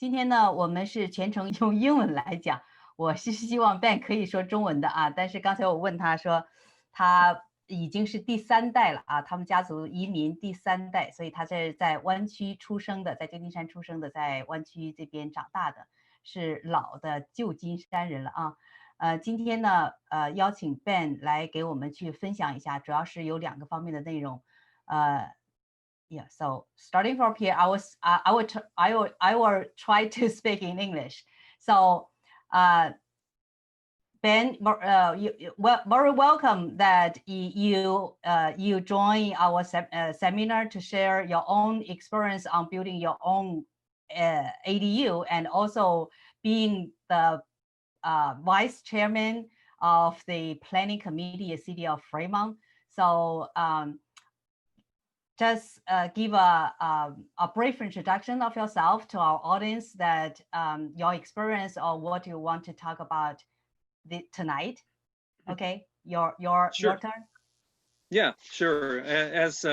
今天呢，我们是全程用英文来讲。我是希望 Ben 可以说中文的啊，但是刚才我问他说，他已经是第3代了啊，他们家族移民第3代，所以他是在湾区出生的，在旧金山出生的，在湾区这边长大的，是老的旧金山人了啊。今天呢，邀请 Ben 来给我们去分享一下，主要是有2个方面的内容。Yeah, so starting from here, I will try to speak in English. So, Ben, very welcome that you join our seminar to share your own experience on building your own ADU, and also being the vice chairman of the planning committee at City of Fremont. So just give a brief introduction of yourself to our audience, that your experience or what you want to talk about tonight. Okay, your turn. Yeah, sure. As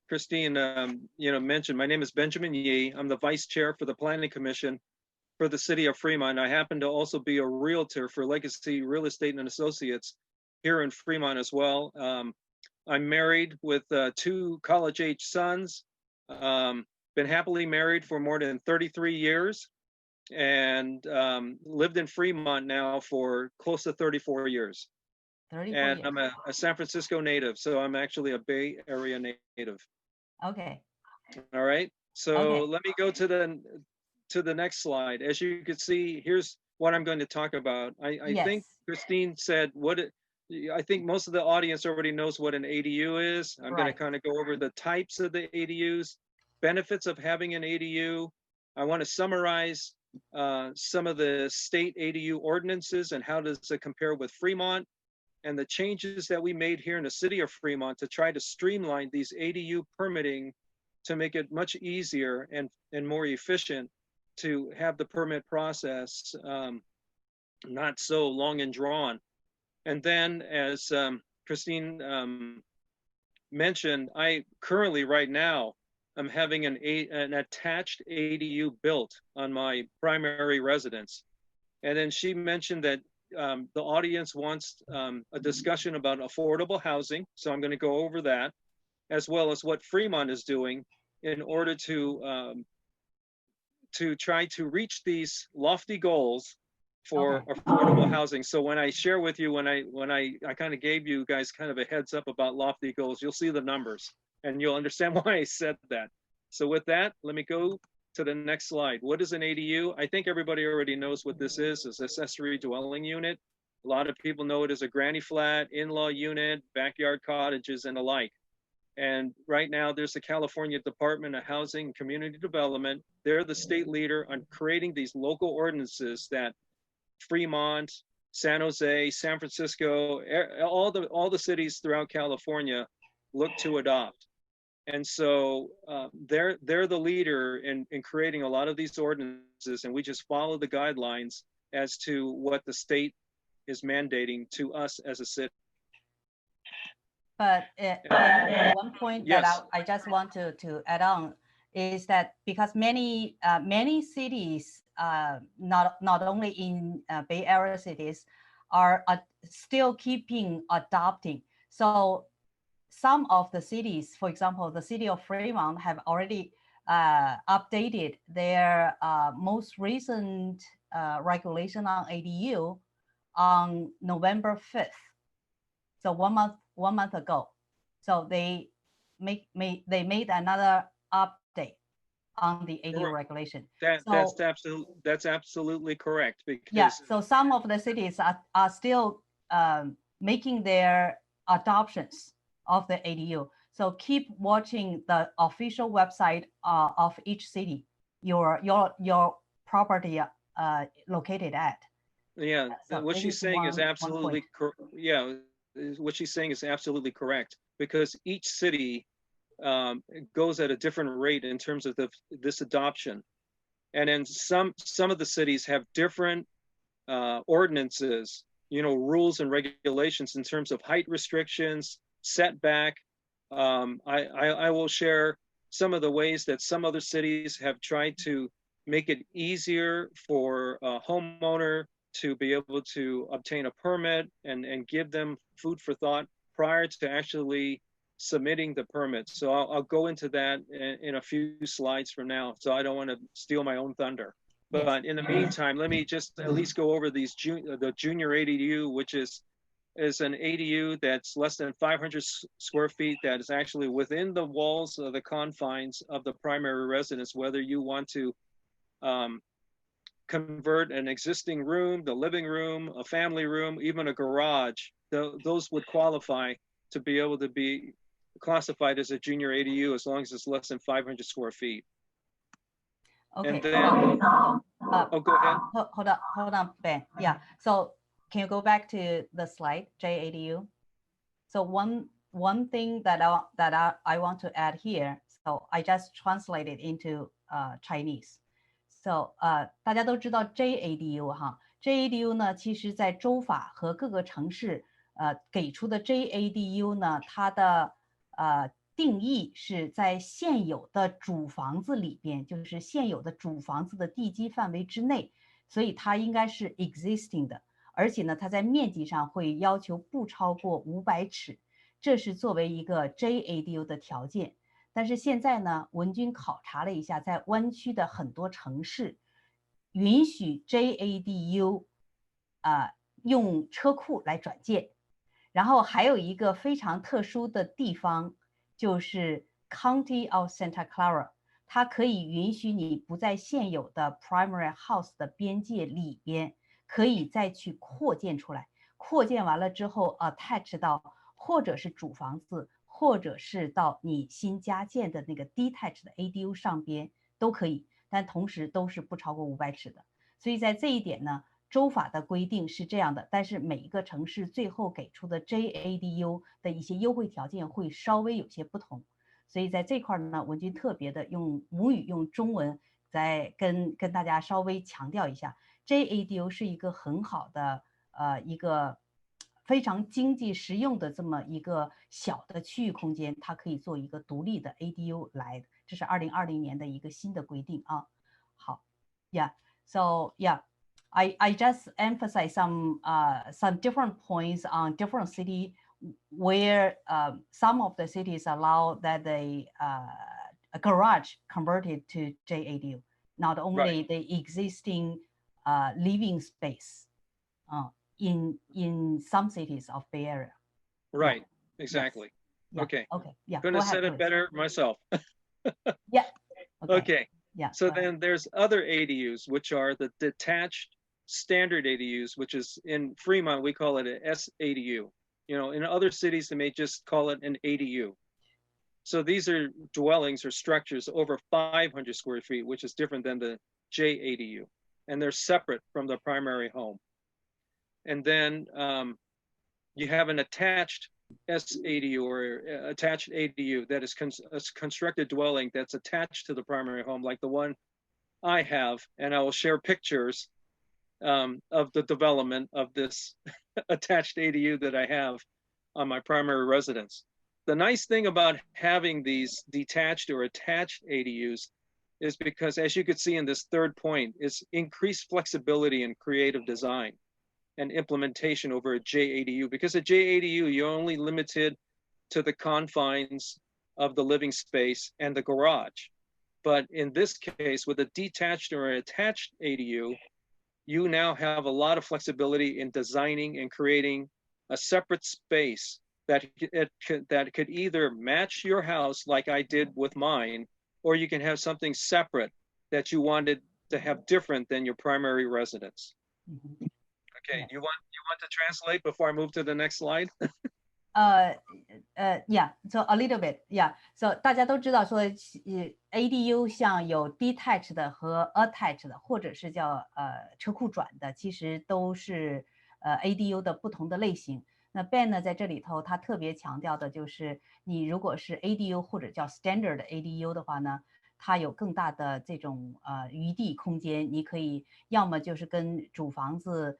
Christine mentioned, my name is Benjamin Yee. I'm the vice chair for the Planning Commission for the City of Fremont. I happen to also be a realtor for Legacy Real Estate and Associates here in Fremont as well. I'm married with 2 college-age sons, been happily married for more than 33 years, and lived in Fremont now for close to 34 years. 34 and years. I'm a San Francisco native, so I'm actually a Bay Area native. Okay. All right, so okay. Let me go to the next slide. As you can see, here's what I'm going to talk about. I yes. think Christine said I think most of the audience already knows what an ADU is. I'm going to kind of go over the types of the ADUs, benefits of having an ADU. I want to summarize some of the state ADU ordinances and how does it compare with Fremont, and the changes that we made here in the city of Fremont to try to streamline these ADU permitting to make it much easier and more efficient to have the permit process not so long and drawn. And then, as Christine mentioned, I currently, right now, I'm having an attached ADU built on my primary residence. And then she mentioned that the audience wants a discussion about affordable housing. So I'm going to go over that, as well as what Fremont is doing in order to try to reach these lofty goals for affordable housing. So when I share with you, when I kind of gave you guys kind of a heads up about lofty goals, you'll see the numbers and you'll understand why I said that. So with that, let me go to the next slide. What is an ADU? I think everybody already knows what this is. It's an accessory dwelling unit. A lot of people know it as a granny flat, in-law unit, backyard cottages, and the like. And right now there's the California Department of Housing and Community Development. They're the state leader on creating these local ordinances that Fremont, San Jose, San Francisco, all the cities throughout California look to adopt. And so they're the leader in creating a lot of these ordinances, and we just follow the guidelines as to what the state is mandating to us as a city. But one point yes. that I just want to add on is that because many cities, not only in Bay Area cities, are still adopting. So some of the cities, for example, the city of Fremont, have already updated their most recent regulation on ADU on November 5th. So one month ago. So they made another update on the ADU regulation. That's absolutely correct. Because yeah, so some of the cities are still making their adoptions of the ADU. So keep watching the official website of each city your property located at. Yeah, so what she's saying is absolutely correct. Yeah, what she's saying is absolutely correct, because each city goes at a different rate in terms of this adoption. And then some of the cities have different ordinances, rules and regulations in terms of height restrictions, setback. I will share some of the ways that some other cities have tried to make it easier for a homeowner to be able to obtain a permit and give them food for thought prior to actually submitting the permit. So I'll go into that in a few slides from now. So I don't want to steal my own thunder. But in the meantime, let me just at least go over these the junior ADU, which is an ADU that's less than 500 square feet that is actually within the walls of the confines of the primary residence, whether you want to convert an existing room, the living room, a family room, even a garage, those would qualify to be able to be classified as a junior ADU as long as it's less than 500 square feet. Okay. And then, oh, go ahead. Hold on, Ben. Yeah. So can you go back to the slide, JADU? So one thing that I want to add here. So I just translated into Chinese. So 大家都知道 JADU 哈 ，JADU 呢，其实在州法和各个城市给出的 JADU 呢，它的定义是在现有的主房子里边，就是现有的主房子的地基范围之内，所以它应该是 existing 的，而且呢，它在面积上会要求不超过500尺，这是作为一个 JADU 的条件。但是现在呢，文君考察了一下，在湾区的很多城市，允许 JADU 用车库来转建，然后还有一个非常特殊的地方，就是 County of Santa Clara， 它可以允许你不在现有的 primary house 的边界里边，可以再去扩建出来，扩建完了之后 attach 到或者是主房子，或者是到你新加建的那个 Detached 的 ADU 上边都可以，但同时都是不超过500尺的。所以在这一点呢，州法的规定是这样的，但是每一个城市最后给出的 JADU 的一些优惠条件会稍微有些不同。所以在这块呢，文君特别的用母语用中文再跟大家稍微强调一下 ，JADU 是一个很好的一个非常经济实用的这么一个小的区域空间，它可以做一个独立的 ADU 来的，这是2020年的一个新的规定啊。好 ，Yeah， so yeah，I just emphasize some different points on different city where some of the cities allow that a garage converted to JADU, not only the existing living space. In some cities of Bay Area. Right, exactly. Yes. Okay. Okay. Yeah. Couldn't have said it better myself. Yeah. Okay. Yeah. So then there's other ADUs, which are the detached standard ADUs, which is in Fremont, we call it an SADU. You know, in other cities, they may just call it an ADU. So these are dwellings or structures over 500 square feet, which is different than the JADU. And they're separate from the primary home. And then you have an attached SADU or attached ADU that is a constructed dwelling that's attached to the primary home, like the one I have, and I will share pictures of the development of this attached ADU that I have on my primary residence. The nice thing about having these detached or attached ADUs is because, as you could see in this third point, is increased flexibility and creative design and implementation over a JADU, because a JADU, you're only limited to the confines of the living space and the garage. But in this case, with a detached or attached ADU, you now have a lot of flexibility in designing and creating a separate space that could either match your house like I did with mine, or you can have something separate that you wanted to have different than your primary residence. Mm-hmm. Okay, you want to translate before I move to the next slide? Yeah, so a little bit, yeah. So 大家都知道说，ADU 像有 detached 的和 attached 的，或者是叫车库转的，其实都是ADU 的不同的类型。那 Ben 呢在这里头他特别强调的就是，你如果是 ADU 或者叫 standard ADU 的话呢，它有更大的这种余地空间，你可以要么就是跟主房子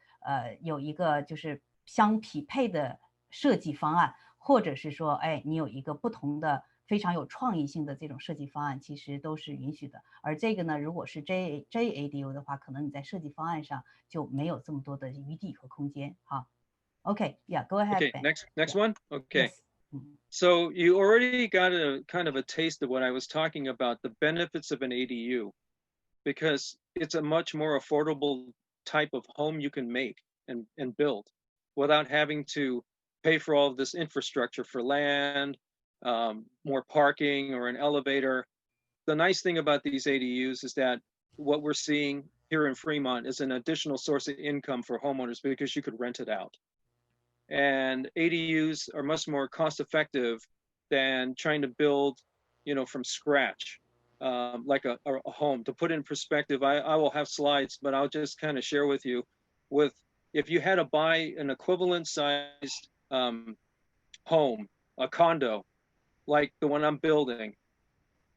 有一个就是相匹配的设计方案，或者是说，哎，你有一个不同的非常有创意性的这种设计方案，其实都是允许的。而这个呢，如果是 ADU 的话，可能你在设计方案上就没有这么多的余地和空间。好 ，OK， yeah, go ahead. Okay, Ben. next one. Okay. Yes. So you already got a kind of a taste of what I was talking about, the benefits of an ADU, because it's a much more affordable type of home you can make and build without having to pay for all of this infrastructure for land, more parking or an elevator. The nice thing about these ADUs is that what we're seeing here in Fremont is an additional source of income for homeowners because you could rent it out. And ADUs are much more cost effective than trying to build, from scratch, like a home. To put in perspective, I will have slides, but I'll just kind of share with you if you had to buy an equivalent sized home, a condo, like the one I'm building,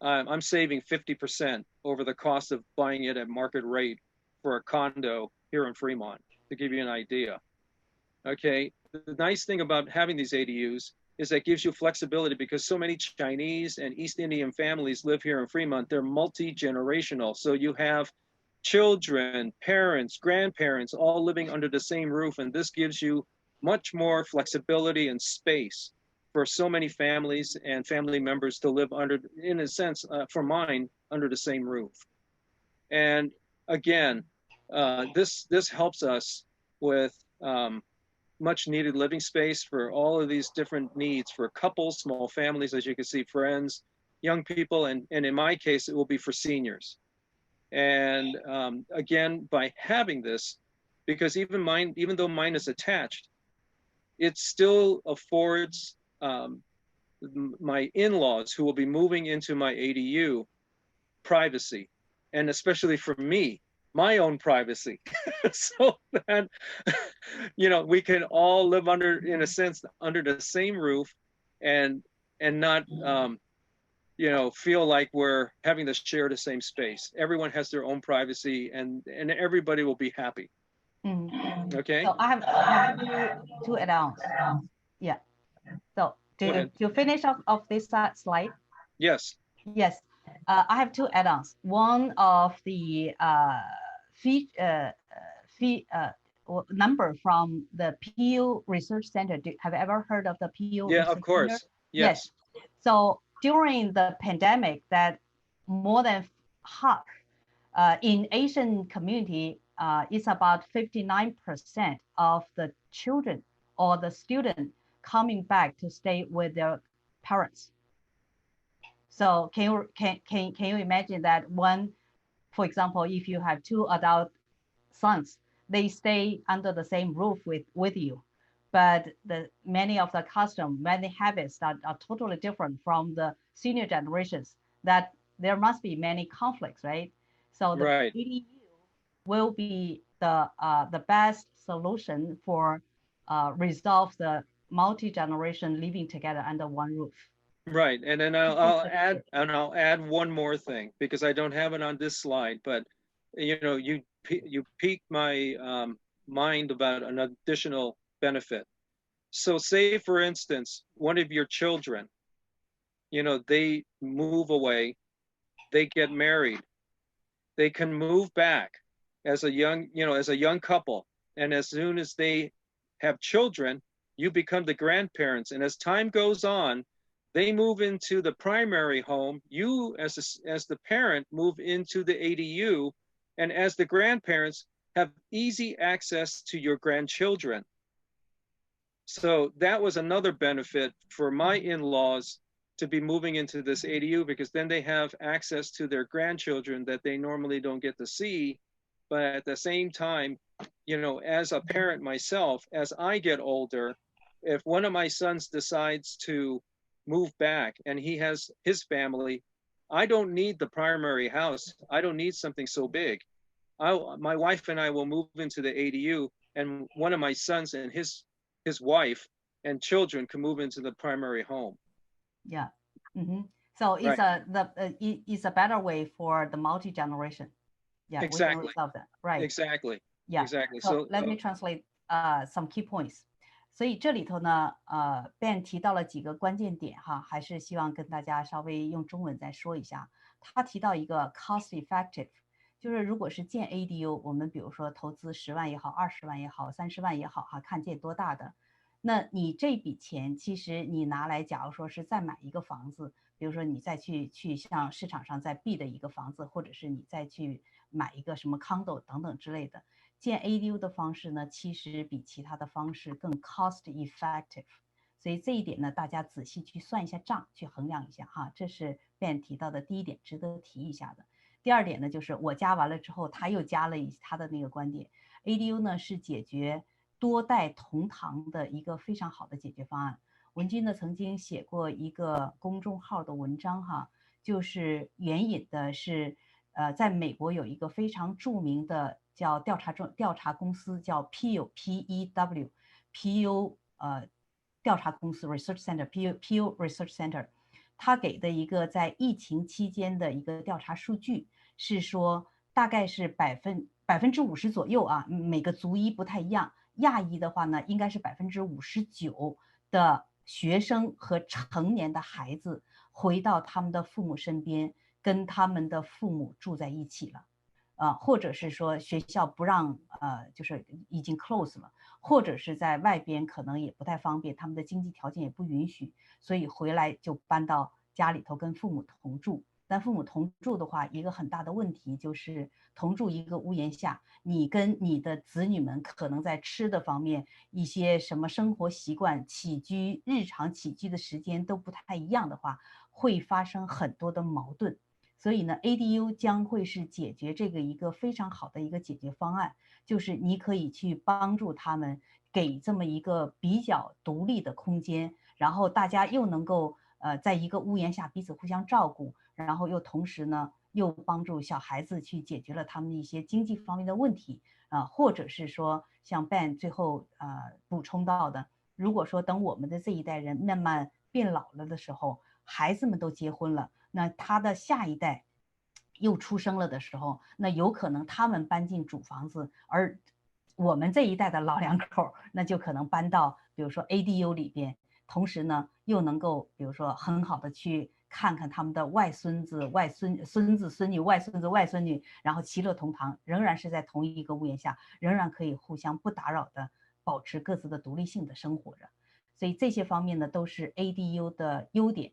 I'm saving 50% over the cost of buying it at market rate for a condo here in Fremont, to give you an idea. Okay, the nice thing about having these ADUs is that it gives you flexibility because so many Chinese and East Indian families live here in Fremont. They're multi-generational. So you have children, parents, grandparents, all living under the same roof. And this gives you much more flexibility and space for so many families and family members to live under, in a sense, for mine, under the same roof. And again, this helps us with much needed living space for all of these different needs for couples, small families, as you can see, friends, young people, and in my case, it will be for seniors. And again, by having this, because even though mine is attached, it still affords my in-laws who will be moving into my ADU privacy, and especially for me, my own privacy, so that we can all live under, in a sense, under the same roof, and not feel like we're having to share the same space. Everyone has their own privacy, and everybody will be happy. Mm-hmm. Okay. So I have two add-ons. Yeah. So to finish off this slide. Yes. Yes. I have two add-ons. One of the number from the Pew Research Center. Have you ever heard of the Pew? Yeah, Research of course. Center? Yes. So during the pandemic, that more than half in Asian community, it's about 59% of the children or the student coming back to stay with their parents. So can you imagine that one, for example, if you have two adult sons, they stay under the same roof with you, but many of the many habits that are totally different from the senior generations, that there must be many conflicts, right? So the ADU will be the best solution for resolve the multi-generation living together under one roof. Right, and then I'll add one more thing, because I don't have it on this slide, but you piqued my mind about an additional benefit. So say, for instance, one of your children, they move away, they get married, they can move back as a young couple, and as soon as they have children, you become the grandparents, and as time goes on, they move into the primary home. You, as the parent, move into the ADU, and as the grandparents, have easy access to your grandchildren. So that was another benefit for my in-laws to be moving into this ADU, because then they have access to their grandchildren that they normally don't get to see. But at the same time, as a parent myself, as I get older, if one of my sons decides to move back and he has his family, I don't need the primary house. I don't need something so big. My wife and I will move into the ADU, and one of my sons and his wife and children can move into the primary home. Yeah. Mm-hmm. So it's it's a better way for the multi-generation. Yeah, exactly. We can resolve that. Right. Exactly. Yeah. Exactly. So let me translate some key points. 所以这里头呢，Ben 提到了几个关键点哈，还是希望跟大家稍微用中文再说一下。他提到一个 cost effective， 就是如果是建 ADU， 我们比如说投资10万也好，20万也好，30万也好哈，看建多大的，那你这笔钱其实你拿来，假如说是再买一个房子，比如说你再去向市场上再 bid 的一个房子，或者是你再去买一个什么 condo 等等之类的。建 ADU 的方式呢，其实比其他的方式更 cost effective， 所以这一点呢，大家仔细去算一下账，去衡量一下哈，这是 Ben 提到的第一点，值得提一下的。第二点呢，就是我加完了之后，他又加了他的那个观点 ，ADU 呢是解决多代同堂的一个非常好的解决方案。文君呢曾经写过一个公众号的文章哈，就是援引的是在美国有一个非常著名的叫调查公司叫 Pew P-E-W Pew 调查公司 Research Center Pew Research Center， 他给的一个在疫情期间的一个调查数据是说，大概是50%左右啊，每个族裔不太一样。亚裔的话呢，应该是59%的学生和成年的孩子回到他们的父母身边，跟他们的父母住在一起了。或者是说学校不让就是已经 close 了，或者是在外边可能也不太方便，他们的经济条件也不允许，所以回来就搬到家里头跟父母同住。但父母同住的话，一个很大的问题就是同住一个屋檐下，你跟你的子女们可能在吃的方面，一些什么生活习惯、日常起居的时间都不太一样的话，会发生很多的矛盾。所以呢 ，ADU 将会是解决这个一个非常好的一个解决方案，就是你可以去帮助他们，给这么一个比较独立的空间，然后大家又能够在一个屋檐下彼此互相照顾，然后又同时呢又帮助小孩子去解决了他们一些经济方面的问题或者是说像 Ben 最后补充到的，如果说等我们的这一代人慢慢变老了的时候，孩子们都结婚了。那他的下一代又出生了的时候，那有可能他们搬进主房子，而我们这一代的老两口那就可能搬到比如说 ADU 里边，同时呢又能够比如说很好的去看看他们的外孙子、孙子、孙女、外孙子、外孙女，然后其乐同堂，仍然是在同一个屋檐下，仍然可以互相不打扰的保持各自的独立性的生活着。所以这些方面呢都是 ADU 的优点。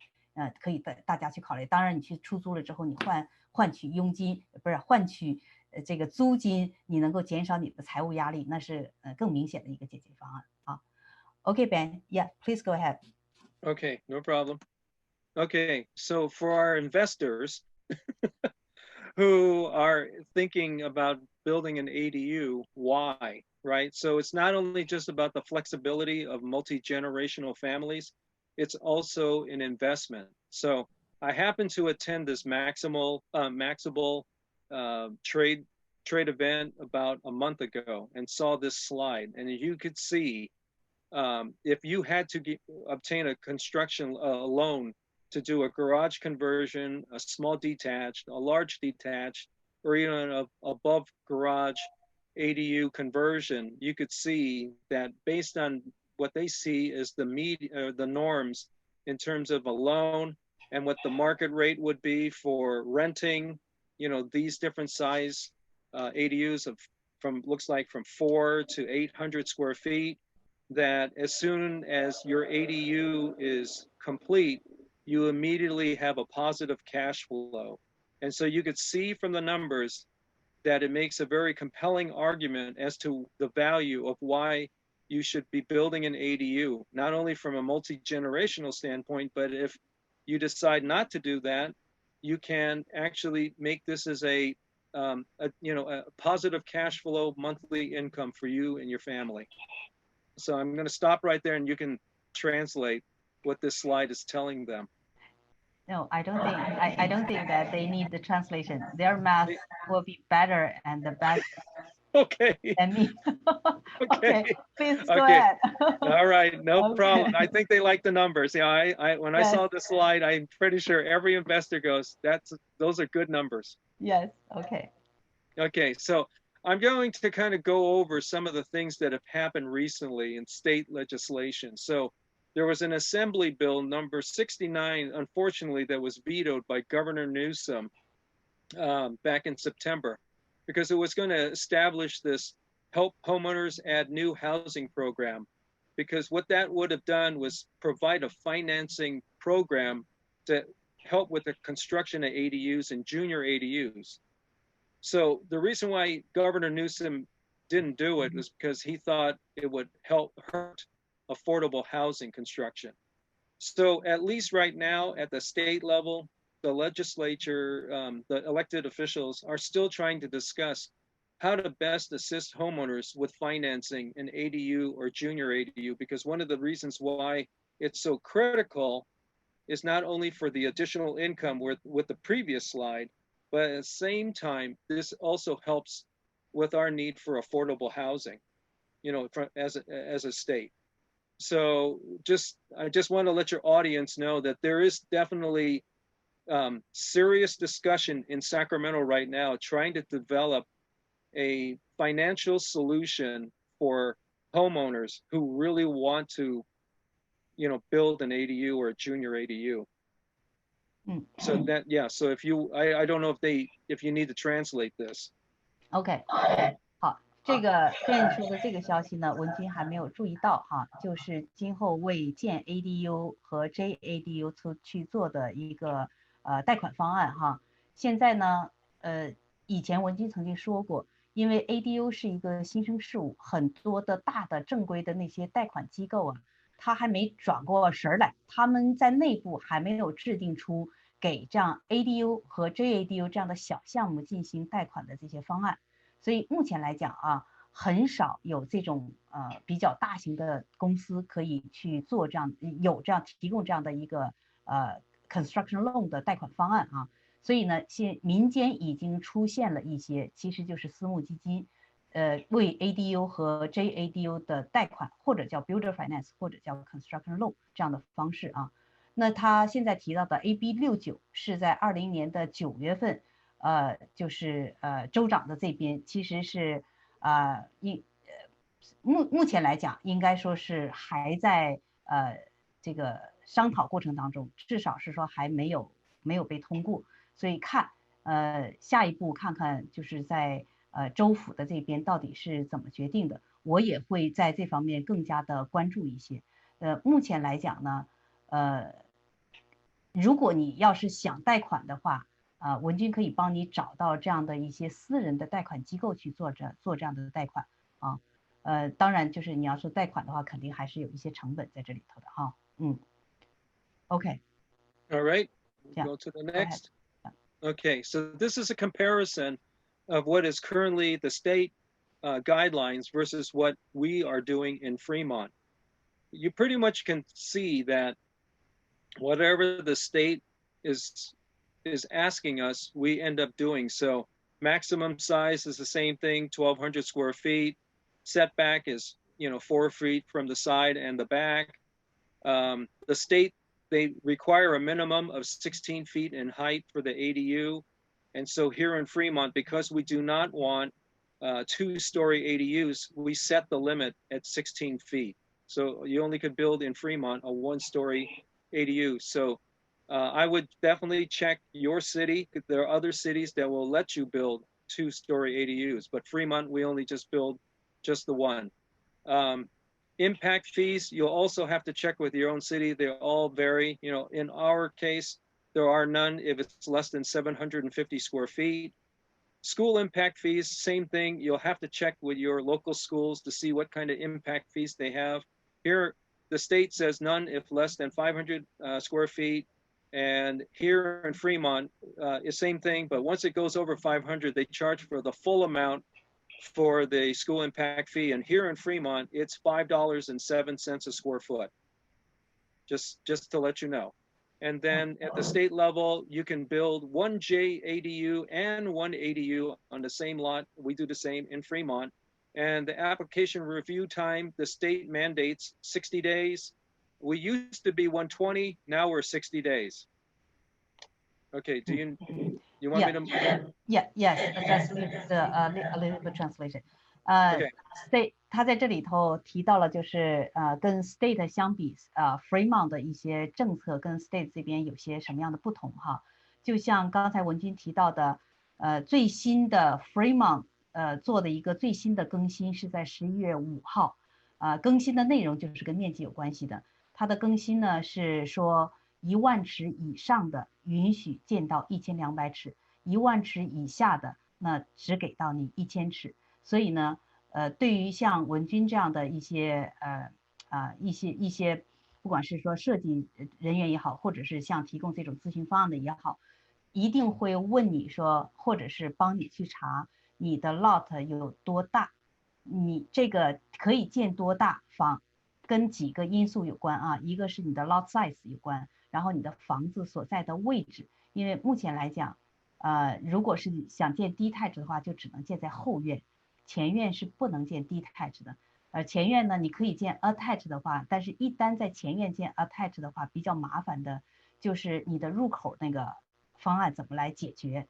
可以大家去考虑。当然，你去出租了之后，你换取佣金，不是换取这个租金，你能够减少你的财务压力，那是更明显的一个解决方案啊。Okay, Ben, yeah, please go ahead. Okay, no problem. Okay, so for our investors who are thinking about building an ADU, why, right? So it's not only just about the flexibility of multi-generational families, it's also an investment. So I happened to attend this Maximal trade event about a month ago and saw this slide, and you could see if you had to obtain a construction loan to do a garage conversion, a small detached, a large detached, or even an above garage ADU conversion, you could see that based on what they see is the norms in terms of a loan and what the market rate would be for renting, these different size ADUs looks like from 4 to 800 square feet, that as soon as your ADU is complete, you immediately have a positive cash flow. And so you could see from the numbers that it makes a very compelling argument as to the value of why you should be building an ADU, not only from a multi-generational standpoint, but if you decide not to do that, you can actually make this as a positive cash flow monthly income for you and your family. So I'm going to stop right there and you can translate what this slide is telling them. No, I don't think that they need the translation. Their math will be better and the best okay than me. Okay, please go ahead. All right, no problem. I think they like the numbers. Yeah, when I saw the slide, I'm pretty sure every investor goes, those are good numbers. Yes, okay, so I'm going to kind of go over some of the things that have happened recently in state legislation. So there was an Assembly Bill number 69, unfortunately, that was vetoed by Governor Newsom back in September, because it was going to establish this Help Homeowners Add New Housing program. Because what that would have done was provide a financing program to help with the construction of ADUs and junior ADUs. So the reason why Governor Newsom didn't do it was because he thought it would hurt affordable housing construction. So at least right now at the state level, the legislature, the elected officials are still trying to discuss how to best assist homeowners with financing an ADU or junior ADU, because one of the reasons why it's so critical is not only for the additional income with the previous slide, but at the same time, this also helps with our need for affordable housing, you know, as a state. So I just want to let your audience know that there is definitely serious discussion in Sacramento right now, trying to develop a financial solution for homeowners who really want to, you know, build an ADU or a junior ADU. So that, yeah, so if you, I don't know if you need to translate this. OK， 好，这个 Ben 说的这个消息呢，文君还没有注意到哈，就是今后为建 ADU 和 JADU 去做的一个贷款方案哈。现在呢，以前文君曾经说过，因为 ADU 是一个新生事物，很多的大的正规的那些贷款机构啊，他还没转过神来，他们在内部还没有制定出给这样 ADU 和 JADU 这样的小项目进行贷款的这些方案，所以目前来讲啊，很少有这种比较大型的公司可以去做这样提供这样的一个construction loan 的贷款方案啊，所以呢，民间已经出现了一些，其实就是私募基金，为 ADU 和 JADU 的贷款，或者叫 builder finance， 或者叫 construction loan 这样的方式啊。那他现在提到的 AB 69是在2020年的9月份，就是州长的这边其实是目前来讲应该说是还在这个商讨过程当中，至少是说还没有被通过，所以下一步看看就是在州府的这边到底是怎么决定的，我也会在这方面更加的关注一些。目前来讲呢，如果你要是想贷款的话，文君可以帮你找到这样的一些私人的贷款机构去做这样的贷款啊。当然就是你要说贷款的话，肯定还是有一些成本在这里头的哈。OK. All right. Yeah. Go to the next. Okay, so this is a comparison of what is currently the state guidelines versus what we are doing in Fremont. You pretty much can see that whatever the state is asking us, we end up doing. So maximum size is the same thing, 1,200 square feet. Setback is 4 feet from the side and the back. The state, they require a minimum of 16 feet in height for the ADU. And so here in Fremont, because we do not want 2-story ADUs, we set the limit at 16 feet. So you only could build in Fremont a 1-story ADU. So I would definitely check your city. There are other cities that will let you build 2-story ADUs, but Fremont, we only just build just the one. Impact fees, you'll also have to check with your own city. They all vary. In our case, there are none if it's less than 750 square feet. School impact fees, same thing. You'll have to check with your local schools to see what kind of impact fees they have. Here, the state says none if less than 500 square feet. And here in Fremont, it's same thing, but once it goes over 500, they charge for the full amount for the school impact fee. And here in Fremont, it's $5.07 a square foot, just to let you know. And then at the state level, you can build one JADU and one ADU on the same lot. We do the same in Fremont. And the application review time, the state mandates 60 days. We used to be 120, now we're 60 days. Okay, do you? You want me to? Yes. Just a little bit translation. Okay. State 他在这里头提到了，就是跟 state 相比，Fremont 的一些政策跟 state 这边有些什么样的不同哈？就像刚才文君提到的，最新的 Fremont 做的一个最新的更新是在11月5号，更新的内容就是跟面积有关系的。它的更新呢是说1万尺以上的允许建到1200尺，1万尺以下的那只给到你1000尺。所以呢，对于像文君这样的一些一些，不管是说设计人员也好，或者是像提供这种咨询方案的也好，一定会问你说，或者是帮你去查你的 lot 有多大，你这个可以建多大房，跟几个因素有关啊，一个是你的 lot size 有关，然后你的房子所在的位置，因为目前来讲，如果是想建Detached的话，就只能建在后院。前院是不能建Detached的，前院呢你可以建Attached的话，但是一旦在前院建Attached的话，比较麻烦的就是你的入口那个方案怎么来解决，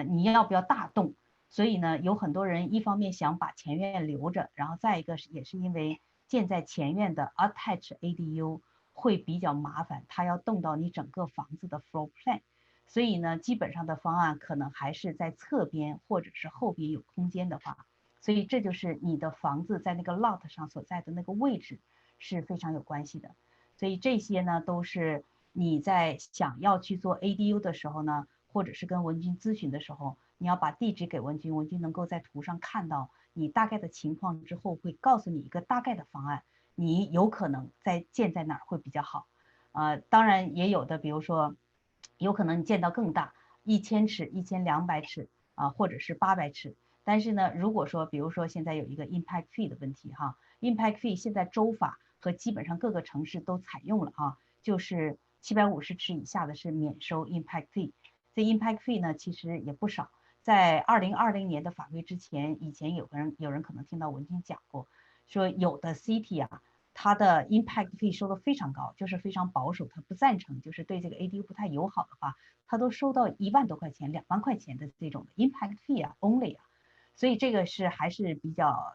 你要不要大动？所以呢，有很多人一方面想把前院留着，然后再一个也是因为建在前院的 Attached ADU 会比较麻烦，它要动到你整个房子的 floor plan， 所以呢，基本上的方案可能还是在侧边或者是后边有空间的话。所以这就是你的房子在那个 lot 上所在的那个位置是非常有关系的。所以这些呢，都是你在想要去做 ADU 的时候呢，或者是跟文君咨询的时候，你要把地址给文君，文君能够在图上看到你大概的情况之后，会告诉你一个大概的方案，你有可能建在哪儿会比较好。当然也有的，比如说有可能你建到更大，1000尺、1200尺或者是800尺。但是呢，如果说，比如说现在有一个 impact fee 的问题哈 ，impact fee 现在州法和基本上各个城市都采用了啊，就是750尺以下的是免收 impact fee。这 impact fee 呢，其实也不少。在2020年的法规之前，以前有人可能听到文君讲过，说有的 city 啊，它的 impact fee 收的非常高，就是非常保守，它不赞成，就是对这个 ADU 不太友好的话，它都收到1万多块钱、2万块钱的这种 impact fee 啊 only 啊。所以这个是还是比较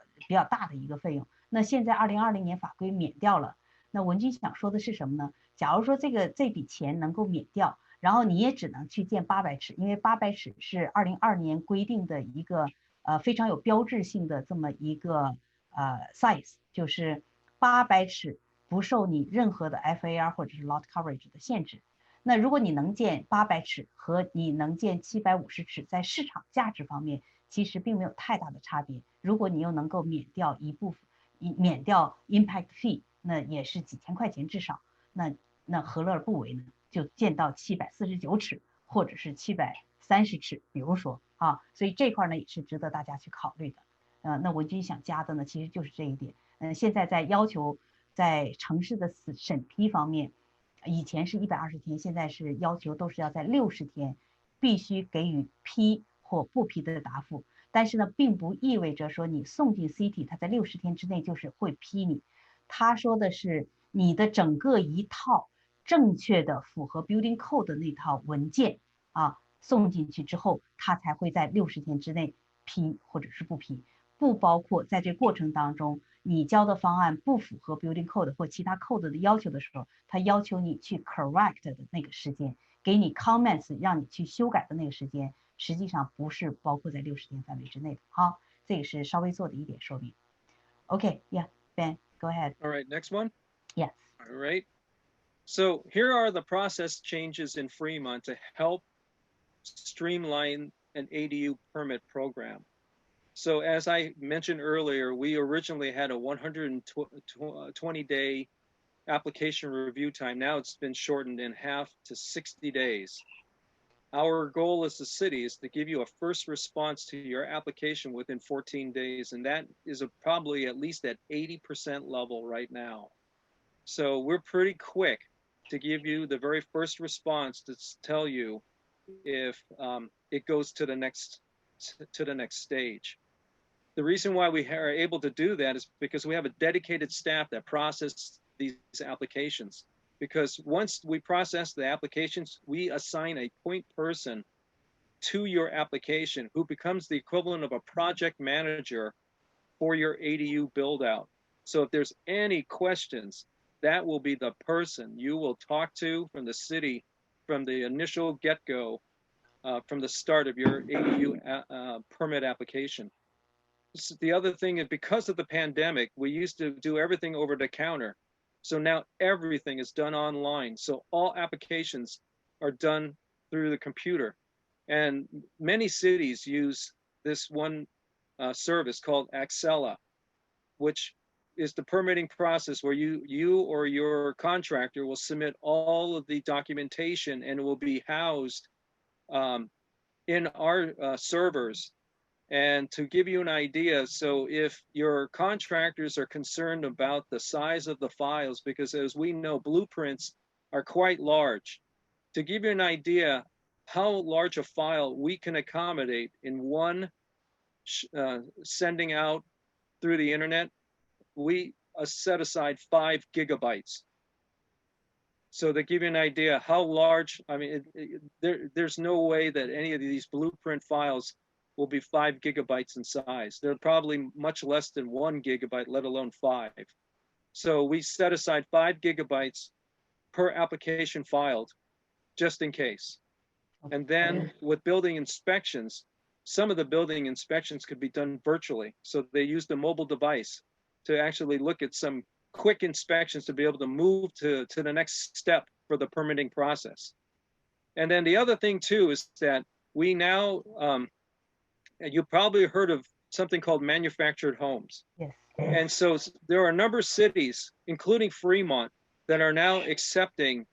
大的一个费用。那现在2020年法规免掉了，那文君想说的是什么呢？假如说这笔钱能够免掉，然后你也只能去建800尺，因为800尺是2022年规定的一个非常有标志性的这么一个size， 就是800尺不受你任何的 FAR 或者是 lot coverage 的限制。那如果你能建800尺和你能建750尺，在市场价值方面其实并没有太大的差别。如果你又能够免掉免掉 impact fee， 那也是几千块钱至少，那何乐而不为呢？就建到749尺或者是730尺，比如说啊，所以这块呢也是值得大家去考虑的。那文君想加的呢，其实就是这一点。现在在要求在城市的审批方面，以前是120天，现在是要求都是要在60天，必须给予批或不批的答复。但是呢，并不意味着说你送进 city， 它在60天之内就是会批你。他说的是你的整个一套正确的符合 building code 的那套文件送进去之后，他才会在60天之内批或者是不批，不包括在这过程当中你交的方案不符合 building code 或其他 code 的要求的时候，他要求你去 correct 的那个时间，给你 comments 让你去修改的那个时间，实际上不是包括在60天范围之内的。好，这个是稍微做的一点说明。Okay, yeah, Ben, go ahead. All right, next one. Yes. All right. So here are the process changes in Fremont to help streamline an ADU permit program. So as I mentioned earlier, we originally had a 120-day application review time. Now it's been shortened in half to 60 days. Our goal as the city is to give you a first response to your application within 14 days, and that is probably at least at 80% level right now. So we're pretty quick to give you the very first response to tell you if it goes to the next stage. The reason why we are able to do that is because we have a dedicated staff that process these applications. Because once we process the applications, we assign a point person to your application who becomes the equivalent of a project manager for your ADU build out. So if there's any questions, that will be the person you will talk to from the city from the initial get-go, from the start of your ADU permit application. The other thing is, because of the pandemic, we used to do everything over the counter. So now everything is done online. So all applications are done through the computer. And many cities use this one service called Accela, which is the permitting process where you or your contractor will submit all of the documentation, and it will be housed in our servers. And to give you an idea, so if your contractors are concerned about the size of the files, because as we know, blueprints are quite large. To give you an idea how large a file we can accommodate in one sending out through the internet, we set aside 5 gigabytes. So to give you an idea how large, I mean, there's no way that any of these blueprint files will be 5 gigabytes in size. They're probably much less than 1 gigabyte, let alone 5. So we set aside 5 gigabytes per application filed, just in case. And then with building inspections, some of the building inspections could be done virtually. So they use the mobile device to actually look at some quick inspections to be able to move to the next step for the permitting process. And then the other thing too is that we now, you probably heard of something called manufactured homes. Yes. And so there are a number of cities, including Fremont, that are now accepting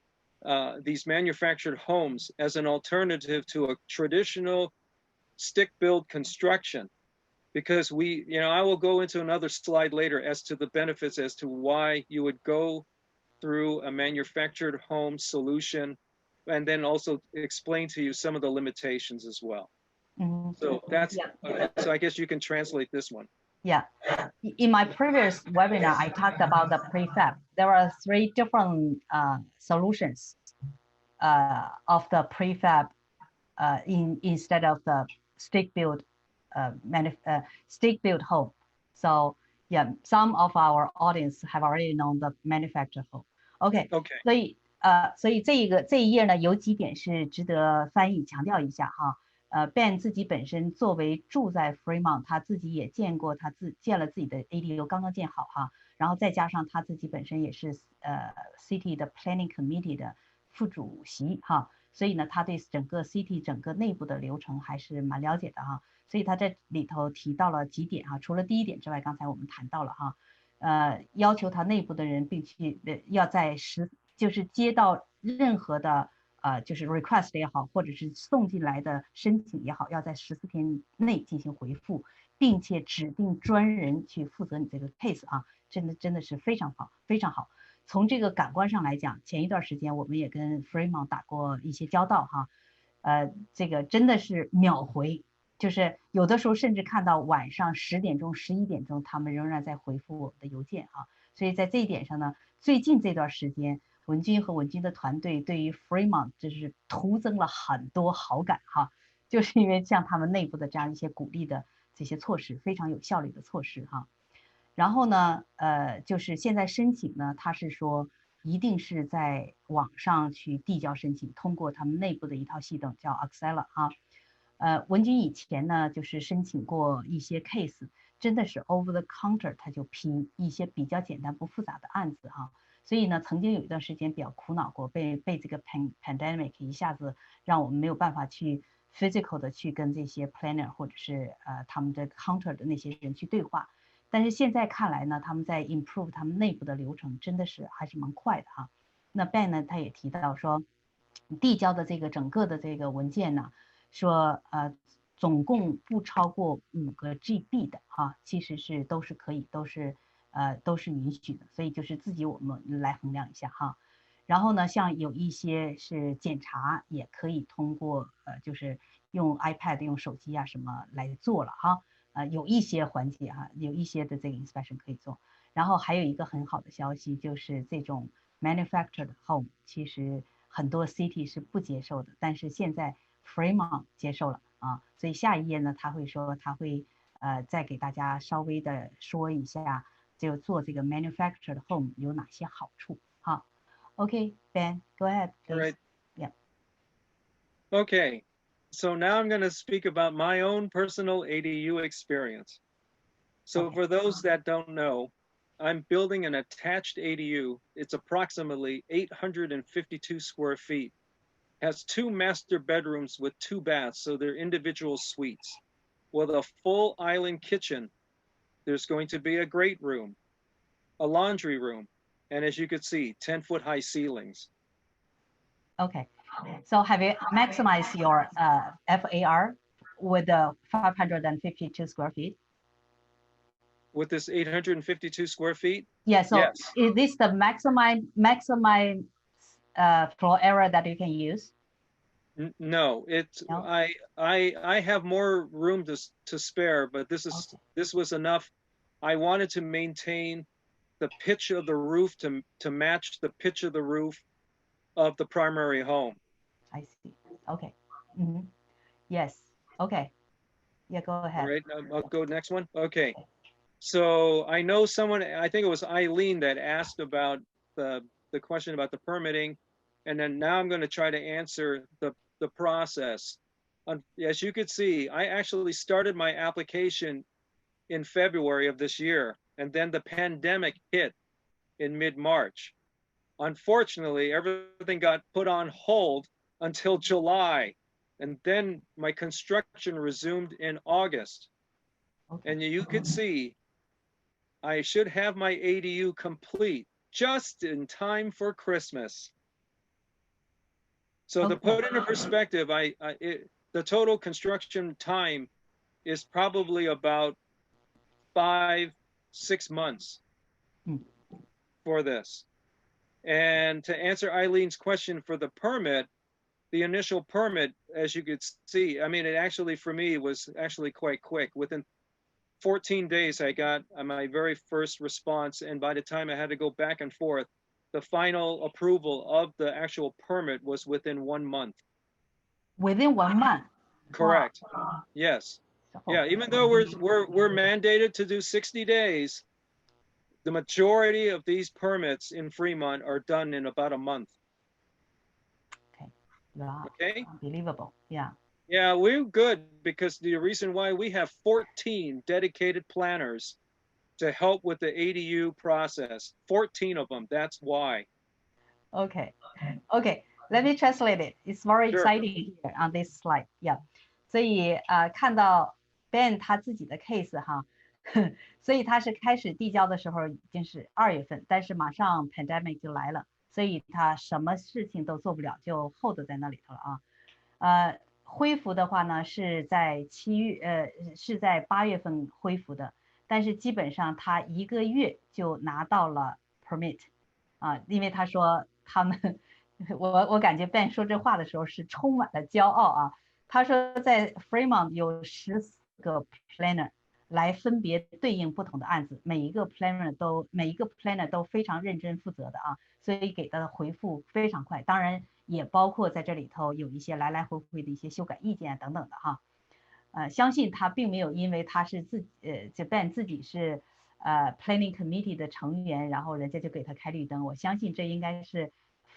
these manufactured homes as an alternative to a traditional stick-built construction. Because I will go into another slide later as to the benefits as to why you would go through a manufactured home solution, and then also explain to you some of the limitations as well. Mm-hmm. So that's, so I guess you can translate this one. Yeah. In my previous webinar, I talked about the prefab. There are 3 different solutions of the prefab instead of the stick-built stick-built home. So yeah, some of our audience have already known the manufactured home. Okay. 所以这一页呢，有几点是值得翻译强调一下哈。Ben 自己本身作为住在 Fremont， 他自己也建了自己的 ADU， 刚刚建好哈。然后再加上他自己本身也是City 的 Planning Committee 的副主席哈，所以呢，他对整个 City 整个内部的流程还是蛮了解的哈。所以他在里头提到了几点哈，除了第一点之外，刚才我们谈到了哈，要求他内部的人必须要在就是接到任何的就是 request 也好，或者是送进来的申请也好，要在14天内进行回复，并且指定专人去负责你这个 case 啊，真的是非常好，非常好。从这个感官上来讲，前一段时间我们也跟 Fremont 打过一些交道哈，这个真的是秒回。就是有的时候甚至看到晚上10点钟、11点钟，他们仍然在回复我们的邮件啊。所以在这一点上呢，最近这段时间，文君和文君的团队对于 Fremont 就是徒增了很多好感哈，就是因为像他们内部的这样一些鼓励的这些措施，非常有效率的措施哈。然后呢，就是现在申请呢，他是说一定是在网上去递交申请，通过他们内部的一套系统叫 Accela 哈。文君以前呢，就是申请过一些 case， 真的是 over the counter， 他就批一些比较简单不复杂的案子哈。所以呢，曾经有一段时间比较苦恼过，被这个 pandemic 一下子让我们没有办法去 physical 的去跟这些 planner 或者是他们的 counter 的那些人去对话。但是现在看来呢，他们在 improve 他们内部的流程，真的是还是蛮快的哈。那 Ben 呢，他也提到说，递交的这个整个的这个文件呢，说总共不超过5个 GB 的哈，其实是都是可以，都是允许的，所以就是自己我们来衡量一下哈。然后呢，像有一些是检查也可以通过就是用 iPad 用手机啊什么来做了哈。有一些环节哈，有一些的这个 inspection 可以做。然后还有一个很好的消息，就是这种 manufactured home 其实很多 city 是不接受的，但是现在 Fremont 接受了啊，所以下一页呢，他会再给大家稍微的说一下，就做这个 manufactured home 有哪些好处。好 ，OK Ben go ahead please. All right. Yeah. Okay, so now I'm going to speak about my own personal ADU experience. So Okay. for those that don't know, I'm building an attached ADU. It's approximately 852 square feet. Has 2 master bedrooms with 2 baths, so they're individual suites. With a full island kitchen, there's going to be a great room, a laundry room, and as you could see, 10-foot high ceilings. Okay, so have you maximized your FAR with the 552 square feet? With this 852 square feet? Yeah, so yes. Is this the maximum floor area that you can use? No, it's No? I have more room to spare, but this was enough. I wanted to maintain the pitch of the roof to match the pitch of the roof of the primary home. I see. Okay. Mm-hmm. Yes. Okay. Yeah, go ahead. All right, I'll go next one. Okay. So I know someone, I think it was Eileen, that asked about the question about the permitting, and then now I'm going to try to answer the process. As you could see, I actually started my application in February of this year, and then the pandemic hit in mid-March. Unfortunately, everything got put on hold until July, and then my construction resumed in August. Okay. And you could see I should have my ADU complete just in time for Christmas. So to put into perspective, the total construction time is probably about 5-6 months for this. And to answer Eileen's question for the permit, the initial permit, as you could see, I mean, it actually, for me, was actually quite quick. Within 14 days, I got my very first response. And by the time I had to go back and forth, the final approval of the actual permit was within 1 month. Within 1 month? Correct. Wow. Yes. Yeah, even though we're mandated to do 60 days, the majority of these permits in Fremont are done in about a month. Okay. Wow. Okay. Unbelievable. Yeah. Yeah, we're good because the reason why we have 14 dedicated planners to help with the ADU process, 14 of them. That's why. Okay. Okay. Let me translate it. It's very exciting here on this slide. Yeah. 所以看到 Ben 他自己的 case 哈，所以他是开始递交的时候已经是2月份，但是马上 pandemic 就来了，所以他什么事情都做不了，就 hold 在那里头了啊。恢复的话呢是在8月份恢复的，但是基本上他1个月就拿到了 permit 啊，因为他说他们我感觉 Ben 说这话的时候是充满了骄傲啊。他说在 Fremont 有14个 planner 来分别对应不同的案子，每一个 planner 都非常认真负责的啊，所以给的回复非常快。当然也包括在这里头有一些来来回回的一些修改意见等等的哈。相信他并没有因为他是就 Ben 自己是planning committee 的成员，然后人家就给他开绿灯。我相信这应该是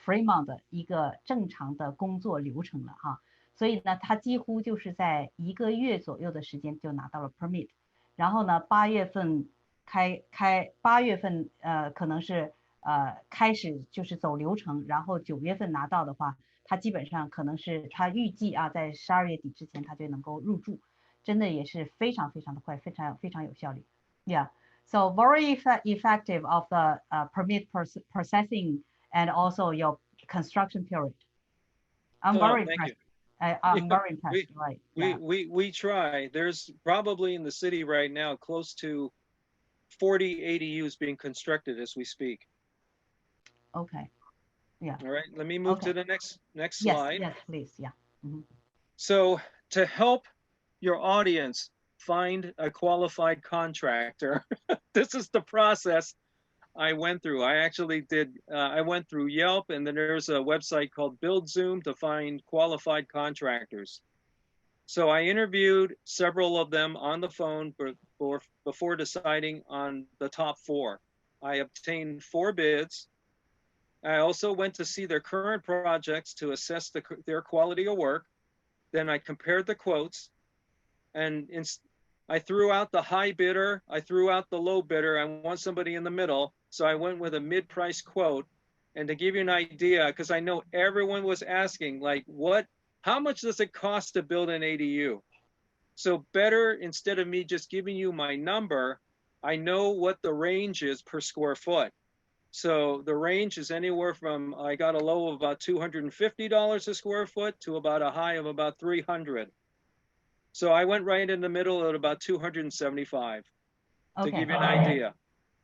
Fremont 的一个正常的工作流程了哈。所以呢，他几乎就是在1个月左右的时间就拿到了 permit， 然后呢，8月份8月份可能是开始就是走流程，然后9月份拿到的话，他基本上可能是他预计啊，在12月底之前他就能够入住，真的也是非常非常的快，非常有效率。Yeah, so very effective of the permit processing and also your construction period. I'm very impressed. I'm very impressed, right? We try. There's probably in the city right now close to 40 ADUs being constructed as we speak. Okay. Yeah. All right. Let me move to the next slide. Yes, please. Yeah. Mm-hmm. So to help your audience find a qualified contractor, this is the process. I went through. I actually did. I went through Yelp, and then there's a website called BuildZoom to find qualified contractors. So I interviewed several of them on the phone before deciding on the top 4. I obtained 4 bids. I also went to see their current projects to assess their quality of work. Then I compared the quotes, and I threw out the high bidder. I threw out the low bidder. I want somebody in the middle. So I went with a mid-price quote. And to give you an idea, because I know everyone was asking, like, how much does it cost to build an ADU? So better, instead of me just giving you my number, I know what the range is per square foot. So the range is anywhere from, I got a low of about $250 a square foot to about a high of about $300. So I went right in the middle at about $275 to give you an idea.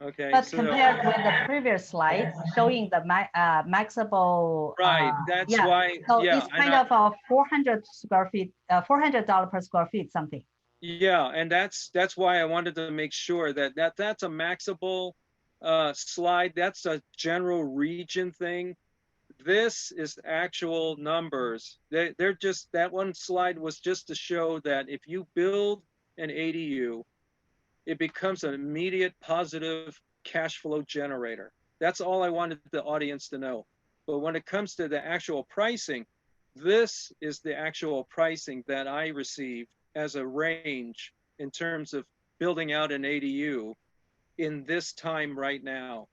Okay. But compared with the previous slide showing the maxable. Right. That's why. So it's kind of a 400 square feet, $400 per square feet something. Yeah, and that's why I wanted to make sure that's a maxable slide. That's a general region thing. This is actual numbers. They're just, that one slide was just to show that if you build an ADU, it becomes an immediate positive cash flow generator. That's all I wanted the audience to know. But when it comes to the actual pricing, this is the actual pricing that I received as a range in terms of building out an ADU in this time right now.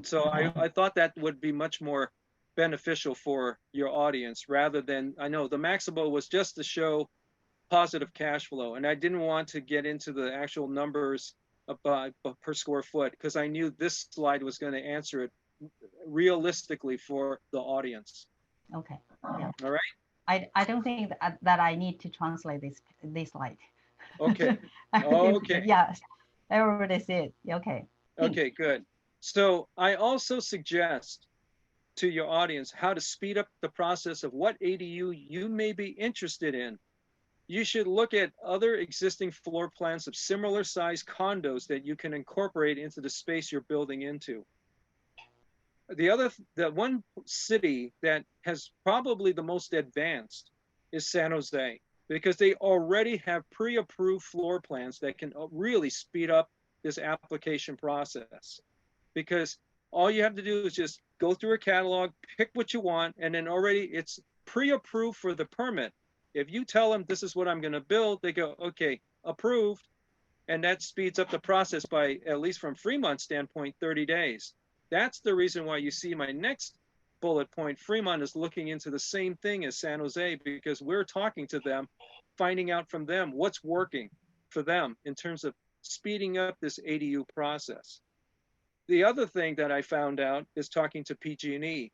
So I thought that would be much more beneficial for your audience rather than, I know the maximum was just to show positive cash flow. And I didn't want to get into the actual numbers per square foot because I knew this slide was going to answer it realistically for the audience. Okay. Yeah. All right. I don't think that I need to translate this slide. Okay. Okay. Yes. Everybody see it. Okay. Okay, good. So I also suggest to your audience how to speed up the process of what ADU you may be interested in. You should look at other existing floor plans of similar size condos that you can incorporate into the space you're building into. The one city that has probably the most advanced is San Jose, because they already have pre-approved floor plans that can really speed up this application process. Because all you have to do is just go through a catalog, pick what you want, and then already it's pre-approved for the permit. If you tell them this is what I'm going to build, they go, okay, approved. And that speeds up the process by, at least from Fremont's standpoint, 30 days. That's the reason why you see my next bullet point. Fremont is looking into the same thing as San Jose because we're talking to them, finding out from them what's working for them in terms of speeding up this ADU process. The other thing that I found out is talking to PG&E.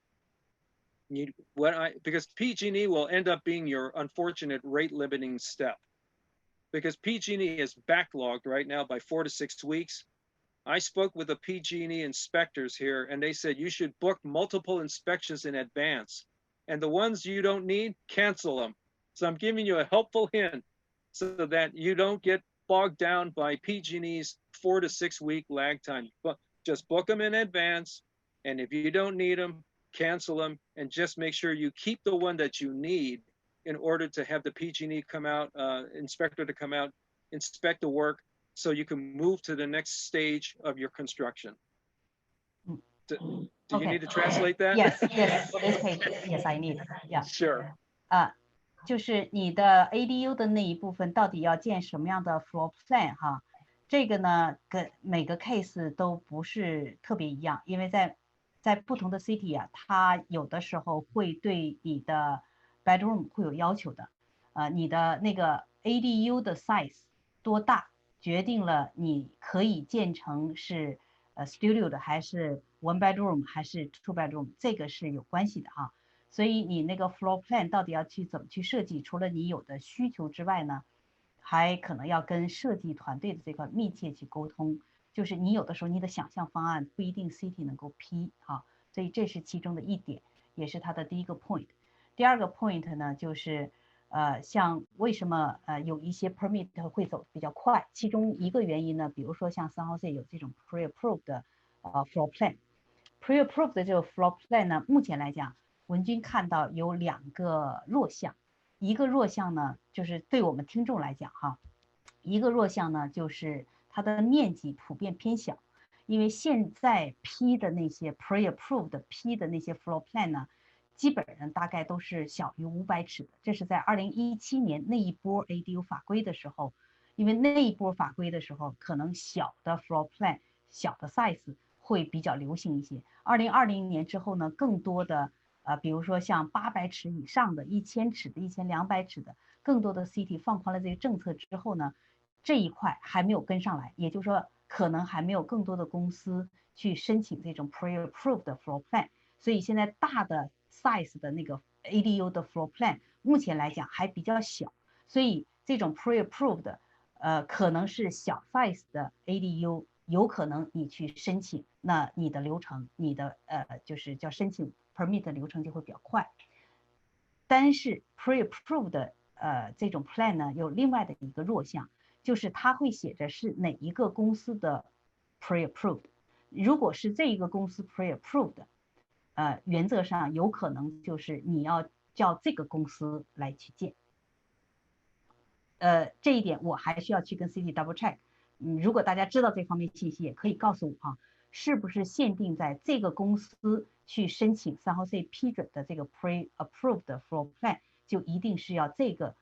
Because PG&E will end up being your unfortunate rate limiting step. Because PG&E is backlogged right now by 4 to 6 weeks. I spoke with the PG&E inspectors here and they said you should book multiple inspections in advance. And the ones you don't need, cancel them. So I'm giving you a helpful hint so that you don't get bogged down by PG&E's 4 to 6 week lag time. But just book them in advance. And if you don't need them, cancel them and just make sure you keep the one that you need in order to have the PG&E come out, inspector to come out, inspect the work so you can move to the next stage of your construction. Do you need to translate that? Yes, for this page, yes, I need. Yeah. Sure. 就是你的 ADU 的那一部分到底要建什么样的 floor plan 哈？这个呢，跟每个 case 都不是特别一样，因为在不同的 city 啊，它有的时候会对你的 bedroom 会有要求的。你的那个 ADU 的 size 多大，决定了你可以建成是studio 的还是 one bedroom 还是 two bedroom， 这个是有关系的哈。所以你那个 floor plan 到底要怎么去设计，除了你有的需求之外呢，还可能要跟设计团队的这块密切去沟通。就是你有的时候你的想象方案不一定 city 能够批哈，所以这是其中的一点，也是它的第一个 point。第二个 point 呢，就是像为什么有一些 permit 会走比较快，其中一个原因呢，比如说像San Jose有这种 pre-approved 的 floor plan。Pre-approved 的这个 floor plan 呢，目前来讲，文君看到有2个弱项。一个弱项呢，就是对我们听众来讲哈，一个弱项呢就是它的面积普遍偏小，因为现在批的那些 pre-approved 批的那些 floor plan 呢，基本上大概都是小于500尺的。这是在2017年那一波 ADU 法规的时候，因为那一波法规的时候，可能小的 floor plan 小的 size 会比较流行一些。2020年之后呢，更多的比如说像800尺以上的、1000尺的、1200尺的，更多的 city 放宽了这个政策之后呢，这一块还没有跟上来，也就是说，可能还没有更多的公司去申请这种 pre-approved 的 floor plan， 所以现在大的 size 的那个 ADU 的 floor plan 目前来讲还比较小，所以这种 pre-approved 可能是小 size 的 ADU， 有可能你去申请，那你的流程，你的就是叫申请 permit 的流程就会比较快。但是 pre-approved 的这种 plan 呢，有另外的一个弱项，就是它会写着是哪一个公司的 pre-approved。如果是这一个公司 pre-approved，原则上有可能就是你要叫这个公司来去建。这一点我还需要去跟 City double check。如果大家知道这方面信息，也可以告诉我啊，是不是限定在这个公司去申请San Jose批准的这个 pre-approved floor plan， 就一定是要这个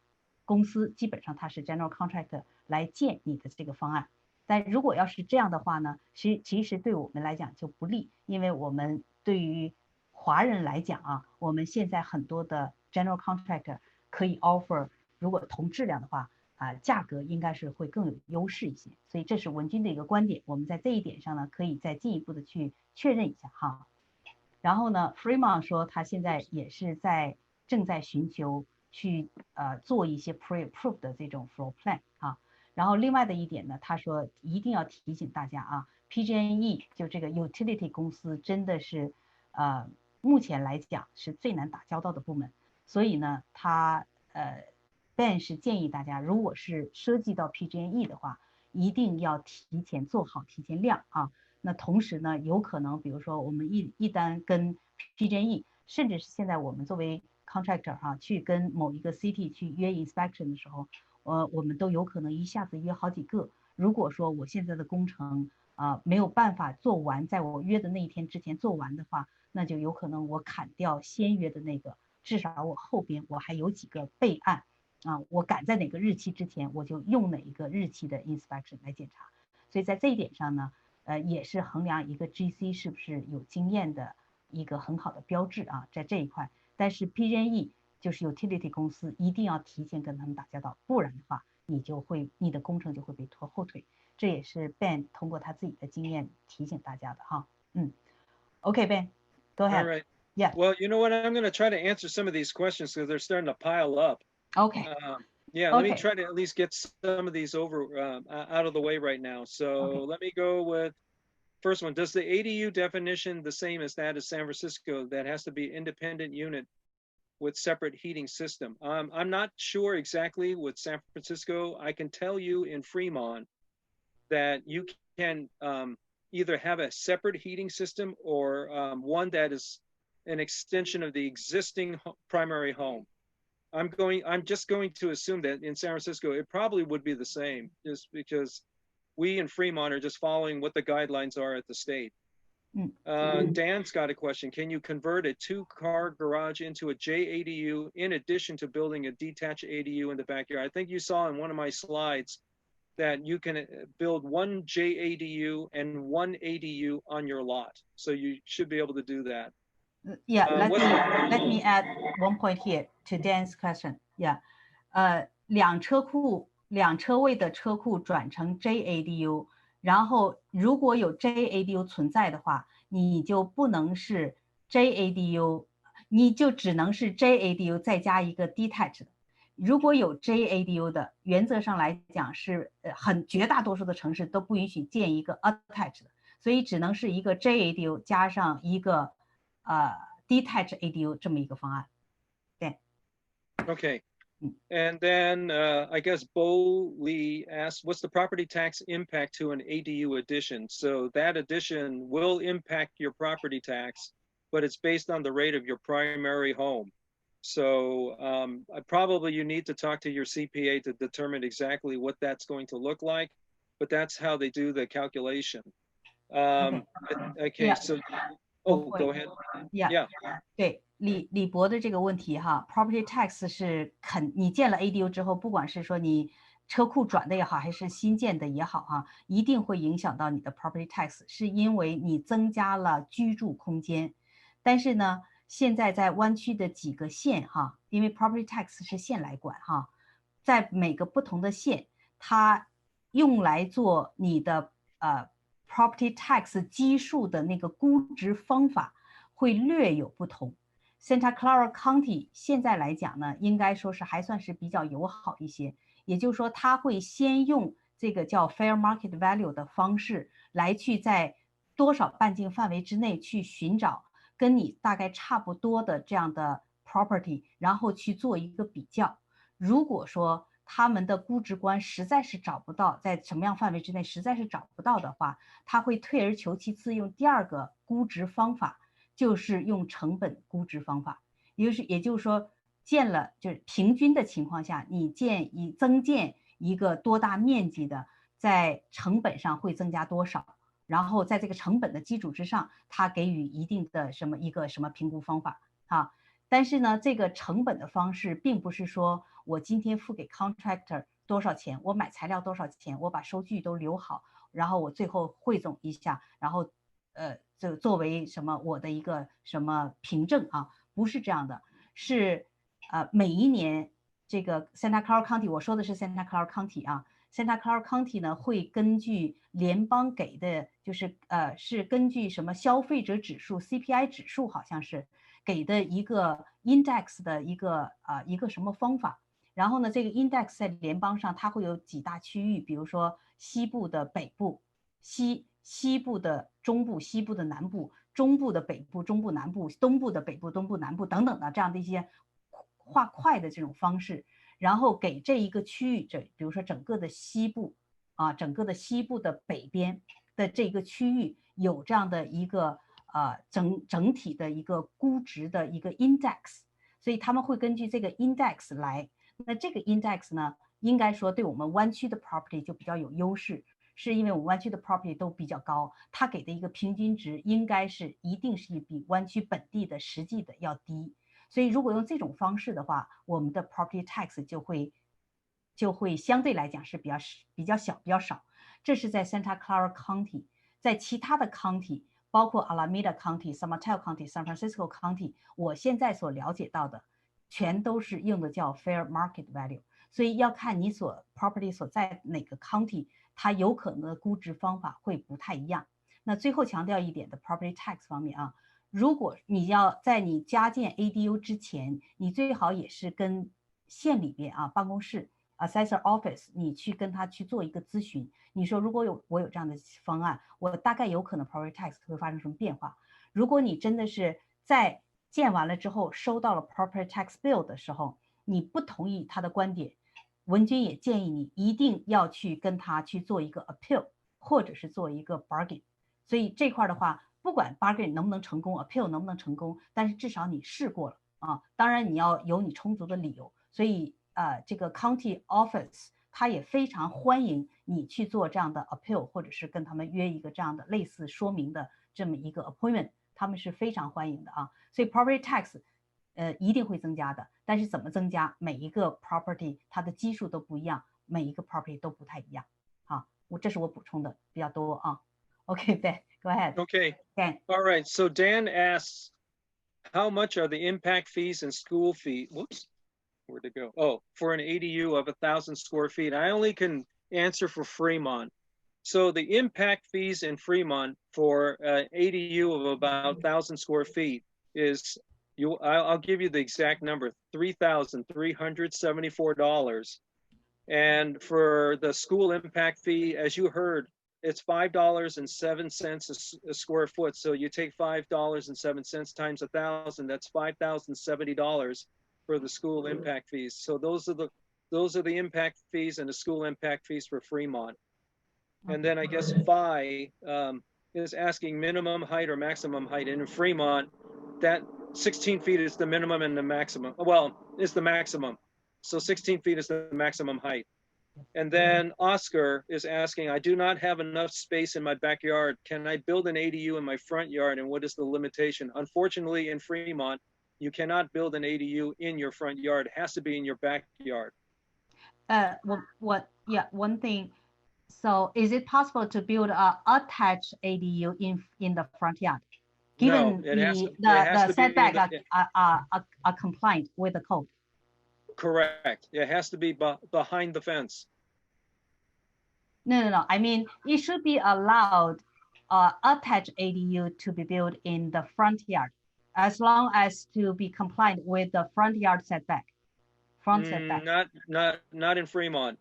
公司基本上它是 general contractor 来建你的这个方案。但如果要是这样的话呢，其实对我们来讲就不利，因为我们对于华人来讲啊，我们现在很多的 general contractor 可以 offer， 如果同质量的话价格应该是会更有优势一些。所以这是文君的一个观点，我们在这一点上呢可以再进一步的去确认一下哈。然后呢 Fremont 说他现在也是正在寻求去做一些 pre-approved 的这种 floor plan 啊。然后另外的一点呢，他说一定要提醒大家啊 ，PG&E 就这个 utility 公司真的是目前来讲是最难打交道的部门，所以呢他Ben 是建议大家，如果是涉及到 PG&E 的话，一定要提前做好，提前量啊。那同时呢，有可能比如说我们一旦跟 PG&E， 甚至是现在我们作为 contractor 去跟某一个 city 去约 inspection 的时候，我们都有可能一下子约好几个。如果说我现在的工程没有办法做完，在我约的那一天之前做完的话，那就有可能我砍掉先约的那个，至少我后边我还有几个备案我赶在哪个日期之前，我就用哪一个日期的 inspection 来检查。所以在这一点上呢，也是衡量一个 GC 是不是有经验的一个很好的标志啊，在这一块。但是 PG&E 就是 utility 公司一定要提前跟他们打交道，不然的话你的工程就会被拖后腿。这也是 Ben 通过他自己的经验提醒大家的哈。Okay, Ben, go ahead. All right. Yeah. Well, you know what? I'm going to try to answer some of these questions because they're starting to pile up. Okay. Yeah, let me try to at least get some of these over out of the way right now. So let me go with first one. Does the ADU definition the same as that of San Francisco that has to be independent unit with separate heating system? I'm not sure exactly with San Francisco. I can tell you in Fremont that you can either have a separate heating system or one that is an extension of the existing primary home. I'm just going to assume that in San Francisco, it probably would be the same, just because we in Fremont are just following what the guidelines are at the state. Dan's got a question. Can you convert a 2-car garage into a JADU in addition to building a detached ADU in the backyard? I think you saw in one of my slides that you can build one JADU and one ADU on your lot. So you should be able to do that. Yeah, let me add one point here to Dan's question. Yeah, 两车位的车库转成 JADU， 然后如果有 JADU 存在的话，你就不能是 JADU， 你就只能是 JADU 再加一个 Detached。如果有 JADU 的，原则上来讲是绝大多数的城市都不允许建一个 Attached 的，所以只能是一个 JADU 加上一个Detached ADU 这么一个方案。对。Okay. And then I guess Bo Lee asked, what's the property tax impact to an ADU addition? So that addition will impact your property tax, but it's based on the rate of your primary home. So probably you need to talk to your CPA to determine exactly what that's going to look like, but that's how they do the calculation. Okay, so, oh, go ahead. Yeah. 对，李博的这个问题哈 ，property tax 是你建了 ADU 之后，不管是说你车库转的也好，还是新建的也好哈，一定会影响到你的 property tax， 是因为你增加了居住空间。但是呢，现在在湾区的几个县哈，因为 property tax 是县来管哈，在每个不同的县，它用来做你的property tax 基数的那个估值方法会略有不同。Santa Clara County 现在来讲呢，应该说是还算是比较友好一些，也就是说，它会先用这个叫 fair market value 的方式来去在多少半径范围之内去寻找跟你大概差不多的这样的 property， 然后去做一个比较。如果说他们的估值观实在是找不到，在什么样范围之内实在是找不到的话，他会退而求其次，用第二个估值方法，就是用成本估值方法。也就是说，建了就是平均的情况下，你增建一个多大面积的，在成本上会增加多少，然后在这个成本的基础之上，它给予一定的一个什么评估方法啊。但是呢，这个成本的方式并不是说我今天付给 contractor 多少钱，我买材料多少钱，我把收据都留好，然后我最后汇总一下，然后就作为我的一个凭证啊，不是这样的，是每一年这个 Santa Clara County， 我说的是 Santa Clara County 啊。Santa Clara County 呢，会根据联邦给的，是根据消费者指数 CPI 指数，好像是给的一个 index 的一个什么方法。然后呢，这个 index 在联邦上它会有几大区域，比如说西部的北部、西部的中部、西部的南部、中部的北部、中部南部、东部的北部、东部南部等等的这样的一些划块的这种方式。然后给这一个区域，比如说整个的西部啊，整个的西部的北边的这个区域有这样的一个整体的一个估值的一个 index， 所以他们会根据这个 index 来。那这个 index 呢，应该说对我们湾区的 property 就比较有优势，是因为我们湾区的 property 都比较高，它给的一个平均值应该一定是比湾区本地的实际的要低。所以如果用这种方式的话，我们的 property tax 就会相对来讲是比较小比较少。这是在 Santa Clara County， 在其他的 county， 包括 Alameda County、San Mateo County、San Francisco County， 我现在所了解到的全都是用的叫 fair market value。所以要看你property 所在哪个 county， 它有可能的估值方法会不太一样。那最后强调一点的 property tax 方面啊，如果你要在你加建 ADU 之前，你最好也是跟县里边啊办公室 assessor office， 你去跟他去做一个咨询。你说如果我有这样的方案，我大概有可能 property tax 会发生什么变化？如果你真的是在建完了之后收到了 property tax bill 的时候，你不同意他的观点，文君也建议你一定要去跟他去做一个 appeal， 或者是做一个 bargain。所以这块的话，不管 bargain 能不能成功 ，appeal 能不能成功，但是至少你试过了啊。当然你要有你充足的理由。所以这个 county office 他也非常欢迎你去做这样的 appeal， 或者是跟他们约一个这样的类似说明的这么一个 appointment， 他们是非常欢迎的啊。所以 property tax 一定会增加的，但是怎么增加，每一个 property 它的基数都不一样，每一个 property 都不太一样。好，这是我补充的比较多啊。Okay, Ben, go ahead. Okay. Dan. All right. So Dan asks, how much are the impact fees and school fee? Whoops, where'd it go? Oh, for an ADU of 1,000 square feet. I only can answer for Fremont. So the impact fees in Fremont for an ADU of about 1,000 square feet is, I'll give you the exact number, $3,374. And for the school impact fee, as you heard, it's $5.07 a square foot. So you take $5.07 times 1,000, that's $5,070. for the school impact fees. So those are the impact fees and the school impact fees for Fremont. And then I guess phi is asking minimum height or maximum height. And in Fremont, that 16 feet is the minimum and the maximum. Well, is the maximum. So 16 feet is the maximum height. And then Oscar is asking, I do not have enough space in my backyard. Can I build an ADU in my front yard? And what is the limitation? Unfortunately, in Fremont, you cannot build an ADU in your front yard. It has to be in your backyard. One thing. So is it possible to build a attached ADU in the front yard, given the setback are compliant with the code? Correct. It has to be behind the fence. No. I mean, it should be allowed attached ADU to be built in the front yard, as long as to be compliant with the front yard setback. Setback. Not in Fremont.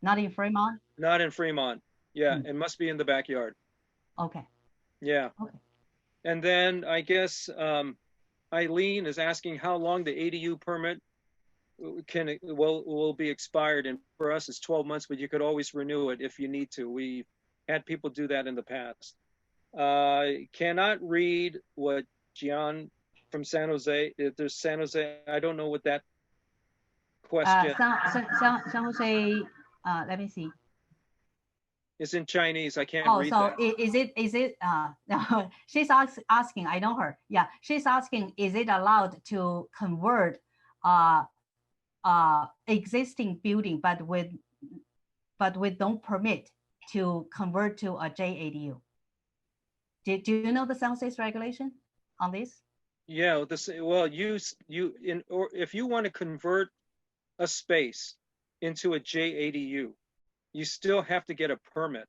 Not in Fremont? Not in Fremont. Yeah, it must be in the backyard. Okay. Yeah. Okay. And then I guess Eileen is asking how long the ADU permit will be expired. And for us, it's 12 months, but you could always renew it if you need to. We had people do that in the past. Cannot read what Gian from San Jose, if there's San Jose, I don't know what that question. San Jose, let me see. It's in Chinese. I can't read that. Oh, so is it no, she's asking, I know her. Yeah, she's asking, is it allowed to convert existing building, but with no permit to convert to a JADU? Do you know the San Jose's regulation on this? Yeah, well, if you want to convert a space into a JADU, you still have to get a permit.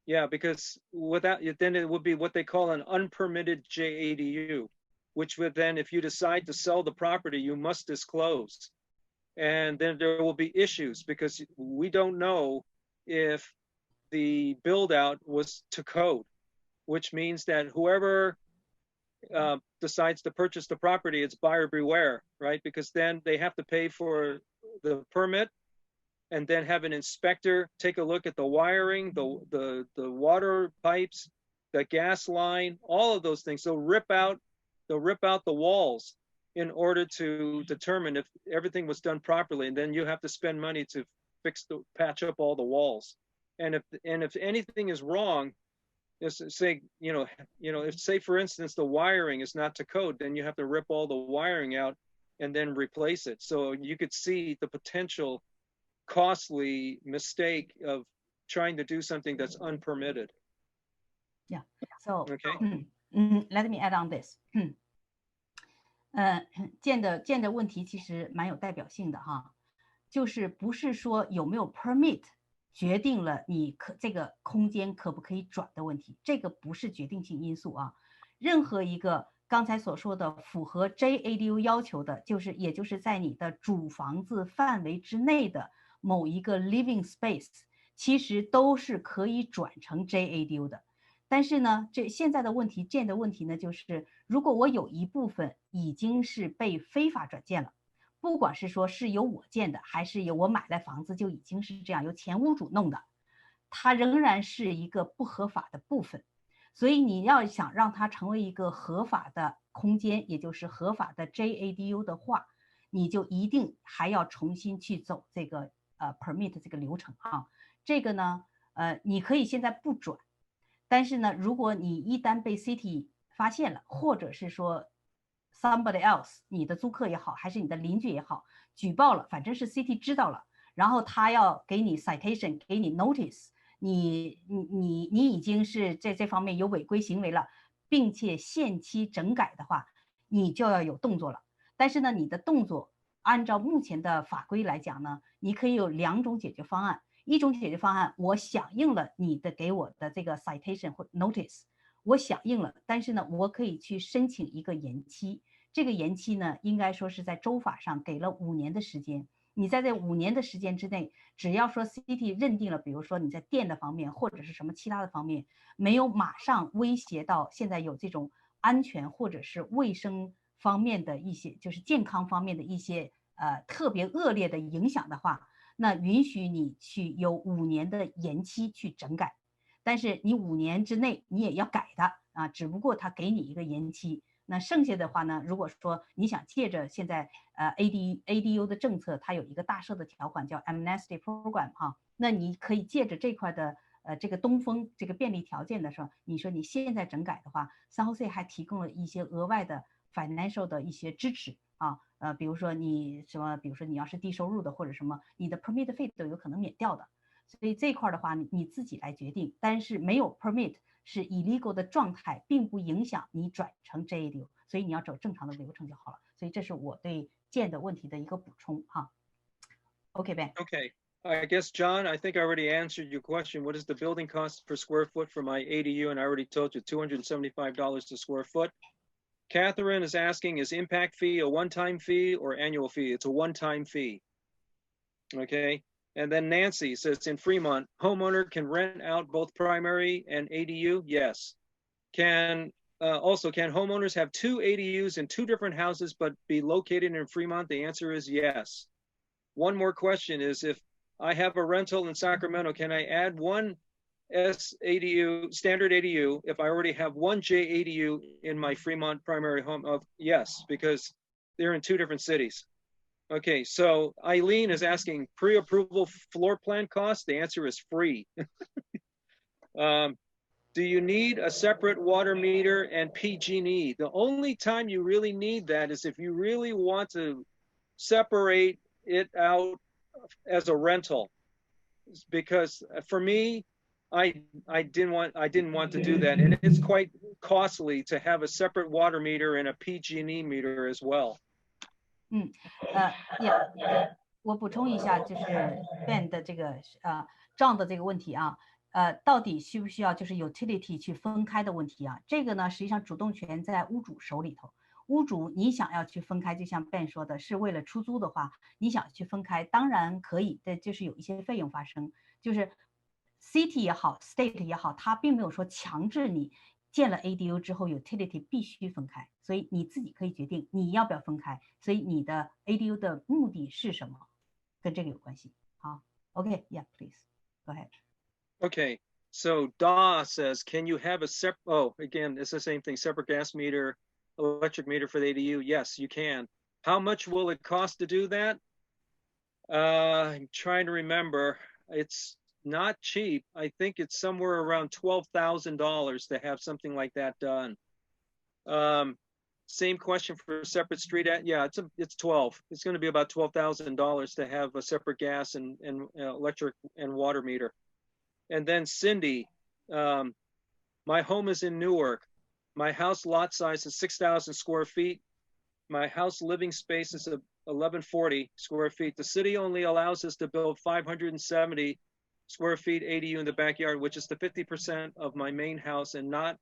Yeah, because without it, then it would be what they call an unpermitted JADU, which would then, if you decide to sell the property, you must disclose. And then there will be issues because we don't know if the build out was to code, which means that whoever decides to purchase the property, it's buyer beware, right? Because then they have to pay for the permit and then have an inspector take a look at the wiring, the water pipes, the gas line, all of those things. So they'll rip out the walls in order to determine if everything was done properly. And then you have to spend money to patch up all the walls. And if anything is wrong, say, if say for instance, the wiring is not to code, then you have to rip all the wiring out and then replace it. So you could see the potential costly mistake of trying to do something that's unpermitted. Yeah. So okay. Let me add on this. 建的问题其实蛮有代表性的哈，就是不是说有没有 permit 决定了你这个空间可不可以转的问题，这个不是决定性因素啊。任何一个刚才所说的符合 JADU 要求的，也就是在你的主房子范围之内的某一个 living space， 其实都是可以转成 JADU 的。但是呢，现在的问题，建的问题呢，就是如果我有一部分已经是被非法转建了，不管是说是由我建的，还是由我买来房子就已经是这样由前屋主弄的，它仍然是一个不合法的部分。所以你要想让它成为一个合法的空间，也就是合法的 JADU 的话，你就一定还要重新去走这个permit 这个流程啊。这个呢，你可以现在不转。但是呢，如果你一旦被 city 发现了，或者是说 somebody else， 你的租客也好，还是你的邻居也好，举报了，反正是 city 知道了，然后他要给你 citation， 给你 notice， 你已经是这方面有违规行为了，并且限期整改的话，你就要有动作了。但是呢，你的动作按照目前的法规来讲呢，你可以有2种解决方案。一种解决方案，我响应了你的给我的这个 citation 或 notice， 我响应了，但是呢，我可以去申请一个延期。这个延期呢，应该说是在州法上给了5年的时间。你在这5年的时间之内，只要说 city 认定了，比如说你在电的方面或者是什么其他的方面，没有马上威胁到现在有这种安全或者是卫生方面的一些，就是健康方面的一些特别恶劣的影响的话，那允许你去有5年的延期去整改，但是你5年之内你也要改的啊，只不过他给你一个延期。那剩下的话呢，如果说你想借着现在ADU 的政策，它有一个大赦的条款叫 amnesty program 哈，那你可以借着这块的这个东风这个便利条件的时候，你说你现在整改的话，San Jose还提供了一些额外的 financial 的一些支持啊，比如说你什么，比如说你要是低收入的或者什么，你的 permit 费都有可能免掉的，所以这块的话你自己来决定，但是没有 permit 是 illegal 的状态，并不影响你转成 JADU， 所以你要走正常的流程就好了。所以这是我对建的问题的一个补充哈。Okay, Ben. Okay. I guess, John, I think I already answered your question. What is the building cost per square foot for my ADU? And I already told you $275 a square foot. Catherine is asking, is impact fee a one-time fee or annual fee? It's a one-time fee. Okay. And then Nancy says, in Fremont, homeowner can rent out both primary and ADU? Yes. Also, can homeowners have 2 ADUs in 2 different houses but be located in Fremont? The answer is yes. One more question is, if I have a rental in Sacramento, can I add one ADU, standard ADU, if I already have one JADU in my Fremont primary home? Yes, because they're in 2 different cities. Okay, so Eileen is asking pre-approval floor plan costs. The answer is free. Do you need a separate water meter and PG&E? The only time you really need that is if you really want to separate it out as a rental, because for me, I didn't want to do that, and it's quite costly to have a separate water meter and a PG&E meter as well. 我补充一下，就是 Ben 的这个John 的这个问题啊，到底需不需要就是 utility 去分开的问题啊？这个呢，实际上主动权在屋主手里头。屋主你想要去分开，就像 Ben 说的，是为了出租的话，你想去分开，当然可以的，就是有一些费用发生，就是 city 也好 ，state 也好，它并没有说强制你建了 ADU 之后 utility 必须分开，所以你自己可以决定你要不要分开，所以你的 ADU 的目的是什么，跟这个有关系。好 ，OK, yeah, please, go ahead. Okay, so Da says, can you have a separate, oh, again, it's the same thing, separate gas meter, electric meter for the ADU? Yes, you can. How much will it cost to do that? I'm trying to remember. It's not cheap. I think it's somewhere around $12,000 to have something like that done. Same question for separate street. Yeah, it's 12. It's going to be about $12,000 to have a separate gas and electric and water meter. And then Cindy, my home is in Newark. My house lot size is 6,000 square feet. My house living space is 1,140 square feet. The city only allows us to build 570 square feet ADU in the backyard, which is the 50% of my main house, and not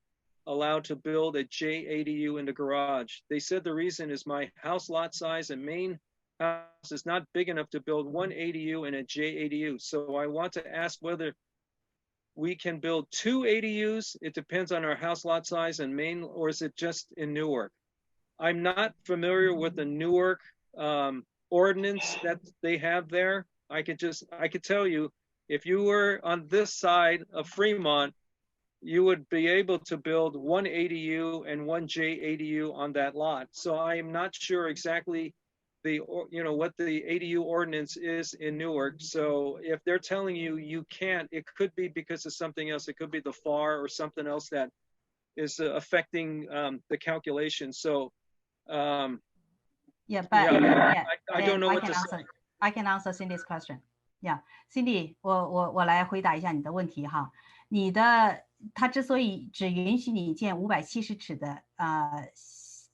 allowed to build a JADU in the garage. They said the reason is my house lot size and main house is not big enough to build one ADU and a JADU. So I want to ask whether we can build 2 ADUs. It depends on our house lot size and main, or is it just in Newark? I'm not familiar with the Newark ordinance that they have there. I could tell you, if you were on this side of Fremont, you would be able to build 1 ADU and 1 JADU on that lot. So I am not sure exactly what the ADU ordinance is in Newark. So if they're telling you you can't, it could be because of something else. It could be the FAR or something else that is affecting the calculation. So I don't know what to say. I can answer Cindy's question. Yeah, Cindy, 我来回答一下你的问题哈。他之所以只允许你建570尺的，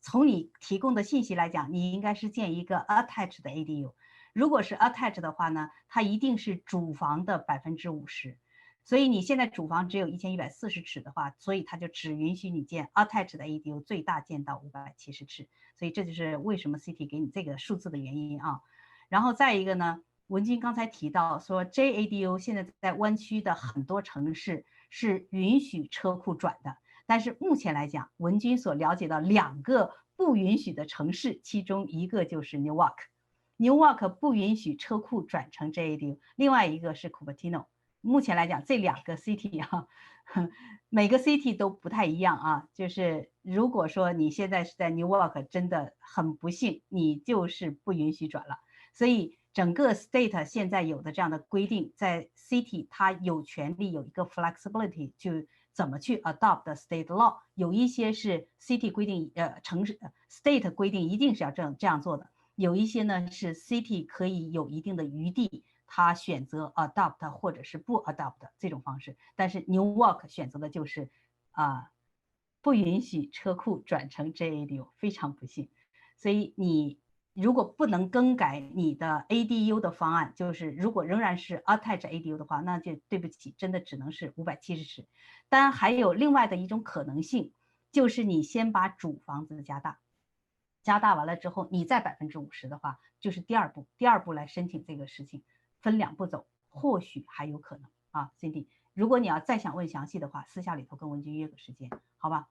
从你提供的信息来讲，你应该是建一个 attached 的 ADU。如果是 attached 的话呢，它一定是主房的50%。所以你现在主房只有1140尺的话，所以它就只允许你建 attached 的 ADU， 最大建到570尺。所以这就是为什么 City 给你这个数字的原因啊。然后再一个呢，文君刚才提到说 JADU 现在在湾区的很多城市是允许车库转的，但是目前来讲，文君所了解到2个不允许的城市，其中一个就是 Newark 不允许车库转成 JADU， 另外一个是 Cupertino。目前来讲，这2个 city 啊，每个 city 都不太一样啊。就是如果说你现在是在 Newark， 真的很不幸，你就是不允许转了。所以整个 state 现在有的这样的规定，在 city 它有权利有一个 flexibility， 就怎么去 adopt the state law。有一些是 city 规定，城市 state 规定一定是要这样做的。有一些呢是 city 可以有一定的余地，他选择 adopt 或者是不 adopt 这种方式。但是 Newark 选择的就是不允许车库转成 JADU， 非常不幸。所以你如果不能更改你的 ADU 的方案，就是如果仍然是 Attached ADU 的话，那就对不起，真的只能是570尺。当然还有另外的一种可能性，就是你先把主房子加大完了之后，你再50%的话，就是第二步来申请这个事情，分2步走，或许还有可能啊 ，Cindy。如果你要再想问详细的话，私下里头跟文君约个时间，好吧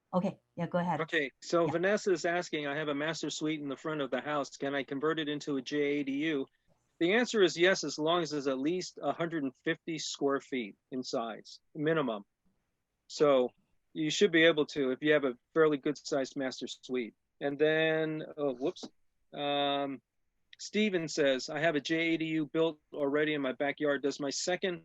？Okay, yeah, go ahead. Okay, so Yeah. Vanessa is asking, I have a master suite in the front of the house. Can I convert it into a JADU? The answer is yes, as long as it's at least 150 square feet in size, minimum. So you should be able to if you have a fairly good sized master suite. And then, Steven says, I have a JADU built already in my backyard. Does my second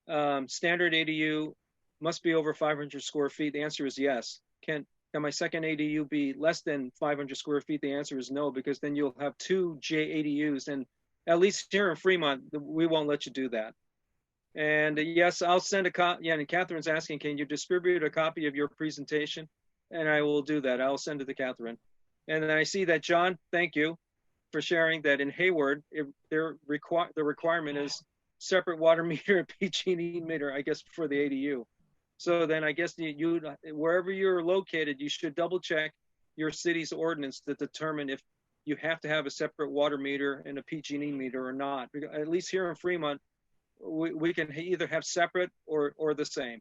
standard ADU must be over 500 square feet? The answer is yes. Can my second ADU be less than 500 square feet? The answer is no, because then you'll have 2 JADUs. And at least here in Fremont, we won't let you do that. And yes, I'll send a copy. Yeah, and Catherine's asking, can you distribute a copy of your presentation? And I will do that. I'll send it to Catherine. And then I see that, John, thank you for sharing that in Hayward, the requirement is separate water meter and PG&E meter, I guess, for the ADU. So then I guess you wherever you're located, you should double check your city's ordinance to determine if you have to have a separate water meter and a PG&E meter or not. At least here in Fremont, we can either have separate or the same.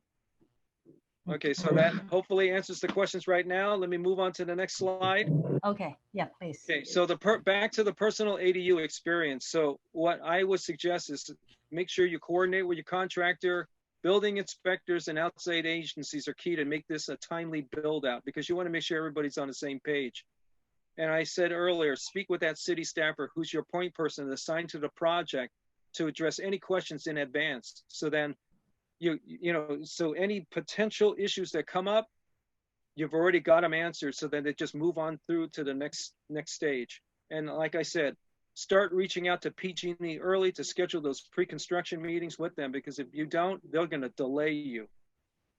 Okay, so that hopefully answers the questions right now. Let me move on to the next slide. Okay, yeah, please. Okay, so back to the personal ADU experience. So what I would suggest is to make sure you coordinate with your contractor. Building inspectors and outside agencies are key to make this a timely build out, because you want to make sure everybody's on the same page. And I said earlier, speak with that city staffer who's your point person assigned to the project to address any questions in advance. So then so any potential issues that come up, you've already got them answered, so then they just move on through to the next stage. And like I said, start reaching out to PG&E early to schedule those pre-construction meetings with them, because if you don't, they're going to delay you.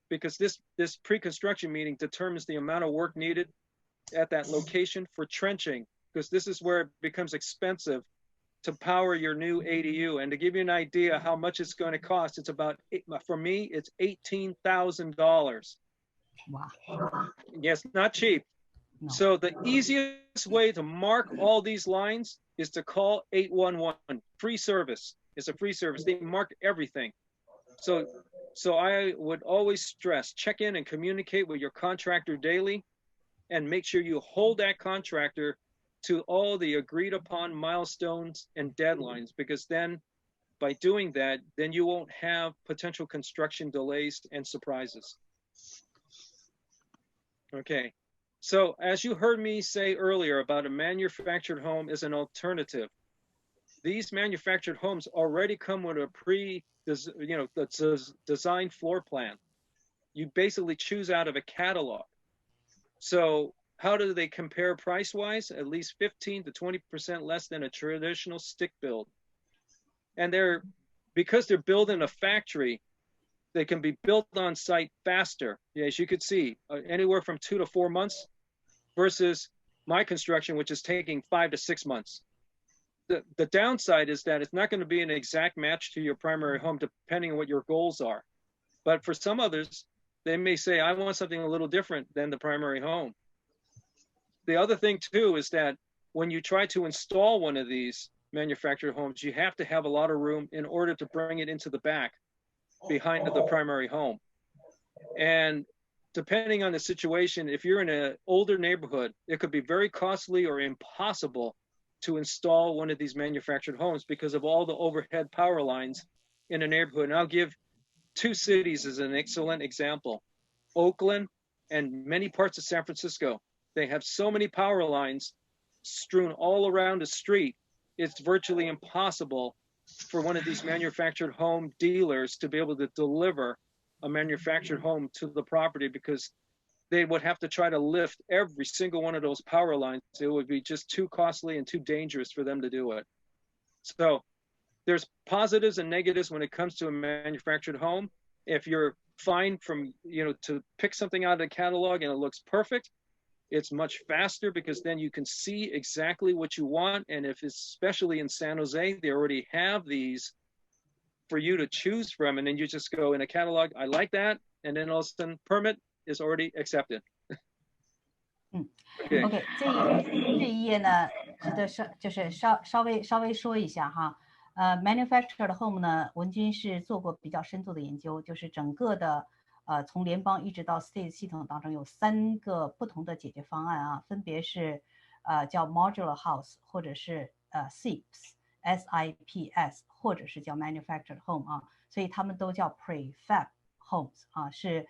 Because this pre-construction meeting determines the amount of work needed at that location for trenching, because this is where it becomes expensive to power your new ADU. And to give you an idea how much it's going to cost, it's about, for me, it's $18,000. Wow. Yes, not cheap. No. So the easiest way to mark all these lines is to call 811. Free service. It's a free service. They mark everything. So I would always stress, check in and communicate with your contractor daily, and make sure you hold that contractor to all the agreed upon milestones and deadlines, because then by doing that, then you won't have potential construction delays and surprises. Okay. So as you heard me say earlier about a manufactured home as an alternative, these manufactured homes already come with a design floor plan. You basically choose out of a catalog. So how do they compare price-wise? At least 15 to 20% less than a traditional stick build. And because they're built in a factory, they can be built on site faster. As you could see, anywhere from 2 to 4 months versus my construction, which is taking 5 to 6 months. The downside is that it's not going to be an exact match to your primary home, depending on what your goals are. But for some others, they may say, I want something a little different than the primary home. The other thing too is that when you try to install one of these manufactured homes, you have to have a lot of room in order to bring it into the back behind the primary home. And depending on the situation, if you're in an older neighborhood, it could be very costly or impossible to install one of these manufactured homes because of all the overhead power lines in a neighborhood. And I'll give 2 cities as an excellent example. Oakland and many parts of San Francisco. They have so many power lines strewn all around the street. It's virtually impossible for one of these manufactured home dealers to be able to deliver a manufactured home to the property because they would have to try to lift every single one of those power lines. It would be just too costly and too dangerous for them to do it. So there's positives and negatives when it comes to a manufactured home. If you're fine from, to pick something out of the catalog and it looks perfect, it's much faster because then you can see exactly what you want. And if it's, especially in San Jose, they already have these for you to choose from. And then you just go in a catalog, I like that. And then all of a sudden permit is already accepted. OK， 这一页呢，值得就是稍微说一下哈。manufactured home 呢，文君是做过比较深度的研究，就是整个的从联邦一直到 state 系统当中有3个不同的解决方案啊，分别是叫 modular house 或者是SIPS 或者是叫 manufactured home 啊，所以他们都叫 prefab homes 啊，是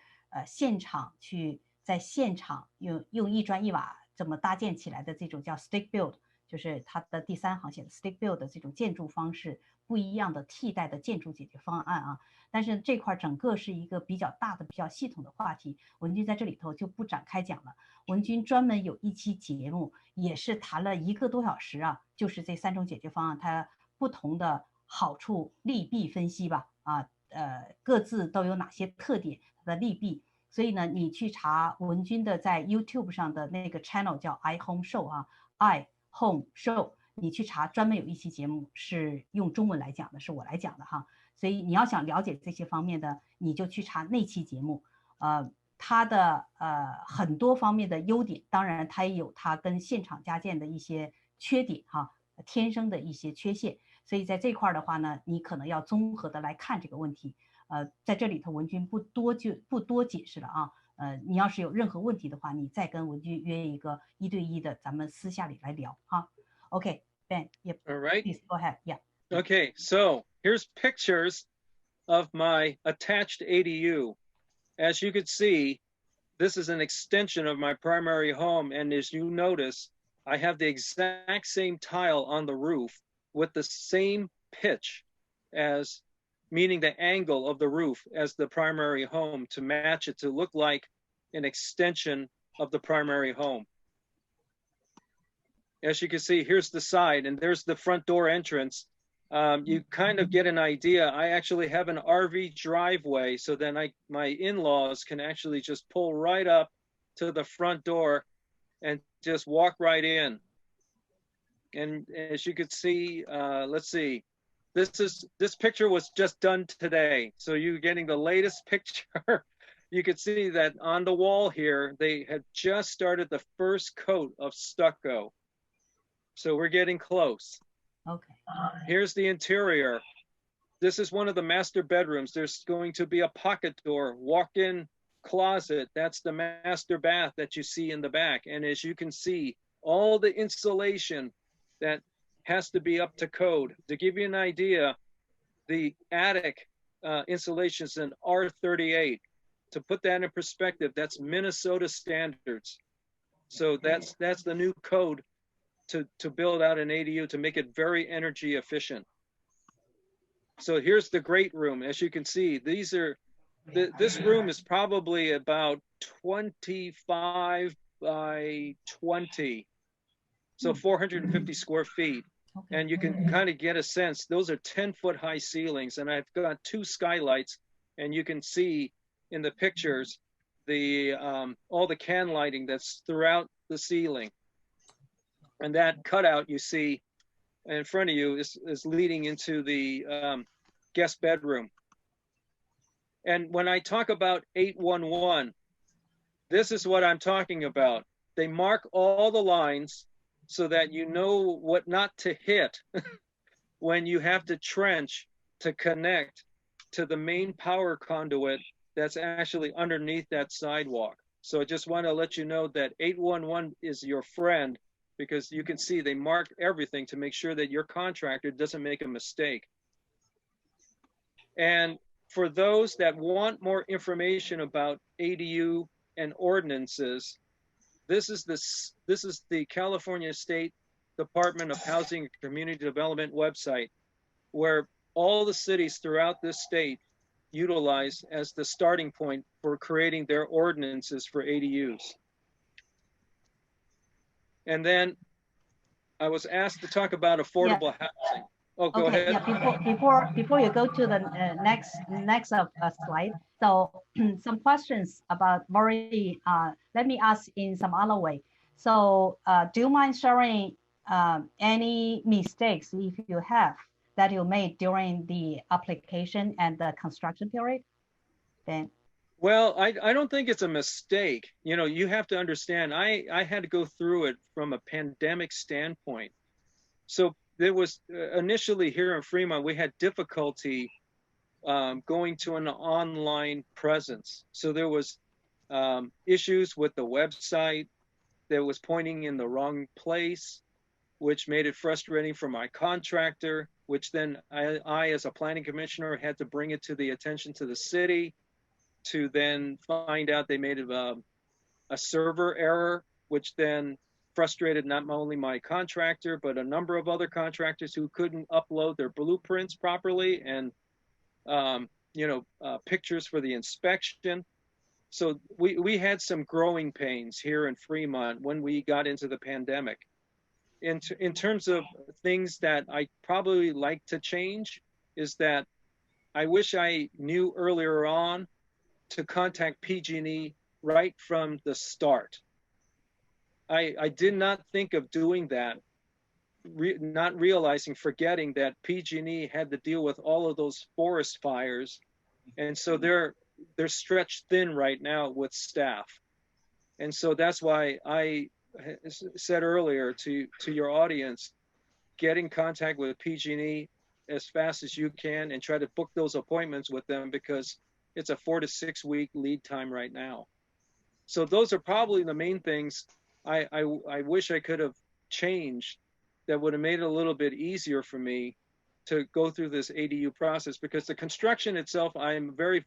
在现场用一砖一瓦这么搭建起来的这种叫 stick build， 就是它的第3行写的 stick build 的这种建筑方式，不一样的替代的建筑解决方案啊。但是这块整个是一个比较大的、比较系统的话题，文君在这里头就不展开讲了。文君专门有一期节目，也是谈了1个多小时啊，就是这3种解决方案它不同的好处利弊分析吧，各自都有哪些特点的利弊。所以呢，你去查文君的在 YouTube 上的那个 channel 叫 iHome Show 啊 ，iHome Show， 你去查专门有一期节目是用中文来讲的，是我来讲的哈。所以你要想了解这些方面的，你就去查那期节目。它的很多方面的优点，当然它也有它跟现场加建的一些缺点哈，天生的一些缺陷。所以在这块的话呢，你可能要综合的来看这个问题。在这里头文君不多解释了啊。你要是有任何问题的话，你再跟文君约一个1对1的，咱们私下里来聊哈。Okay, Ben, yep. All right. Please go ahead. Yeah. Okay, so here's pictures of my attached ADU. As you could see, this is an extension of my primary home. And as you notice, I have the exact same tile on the roof with the same pitch as, meaning the angle of the roof as the primary home to match it to look like an extension of the primary home. As you can see, here's the side and there's the front door entrance. You kind of get an idea. I actually have an RV driveway, so then my in-laws can actually just pull right up to the front door and just walk right in. And as you could see, let's see, this picture was just done today. So you're getting the latest picture. You could see that on the wall here, they had just started the first coat of stucco. So we're getting close. Okay. Here's the interior. This is one of the master bedrooms. There's going to be a pocket door, walk-in closet. That's the master bath that you see in the back. And as you can see, all the insulation that has to be up to code. To give you an idea, the attic insulation is an R38. To put that in perspective, that's Minnesota standards. So that's the new code to build out an ADU to make it very energy efficient. So here's the great room. As you can see, this room is probably about 25 by 20. So 450 square feet. Okay. And you can kind of get a sense, those are 10-foot high ceilings. And I've got 2 skylights, and you can see in the pictures, all the can lighting that's throughout the ceiling. And that cutout you see in front of you is leading into the guest bedroom. And when I talk about 811, this is what I'm talking about. They mark all the lines so that you know what not to hit when you have to trench to connect to the main power conduit that's actually underneath that sidewalk. So I just want to let you know that 811 is your friend, because you can see they mark everything to make sure that your contractor doesn't make a mistake. And for those that want more information about ADU and ordinances, this is the California State Department of Housing and Community Development website, where all the cities throughout this state utilize as the starting point for creating their ordinances for ADUs. And then I was asked to talk about affordable housing. Oh, go ahead. Yeah, before you go to the next slide, so some questions about already, let me ask in some other way. So do you mind sharing any mistakes, if you have, that you made during the application and the construction period? Ben? Well, I don't think it's a mistake. You know, you have to understand, I had to go through it from a pandemic standpoint. So there was initially here in Fremont, we had difficulty going to an online presence. So there was issues with the website that was pointing in the wrong place, which made it frustrating for my contractor, which then I as a planning commissioner had to bring it to the attention to the city, to then find out they made a server error, which then frustrated not only my contractor, but a number of other contractors who couldn't upload their blueprints properly and pictures for the inspection. So we had some growing pains here in Fremont when we got into the pandemic. In terms of things that I probably like to change is that I wish I knew earlier on to contact PG&E right from the start. I did not think of doing that, not realizing, forgetting that PG&E had to deal with all of those forest fires. And so they're stretched thin right now with staff. And so that's why I said earlier to your audience, get in contact with PG&E as fast as you can and try to book those appointments with them, because it's a 4 to 6 week lead time right now. So those are probably the main things I wish I could have changed that would have made it a little bit easier for me to go through this ADU process, because the construction itself, I'm very,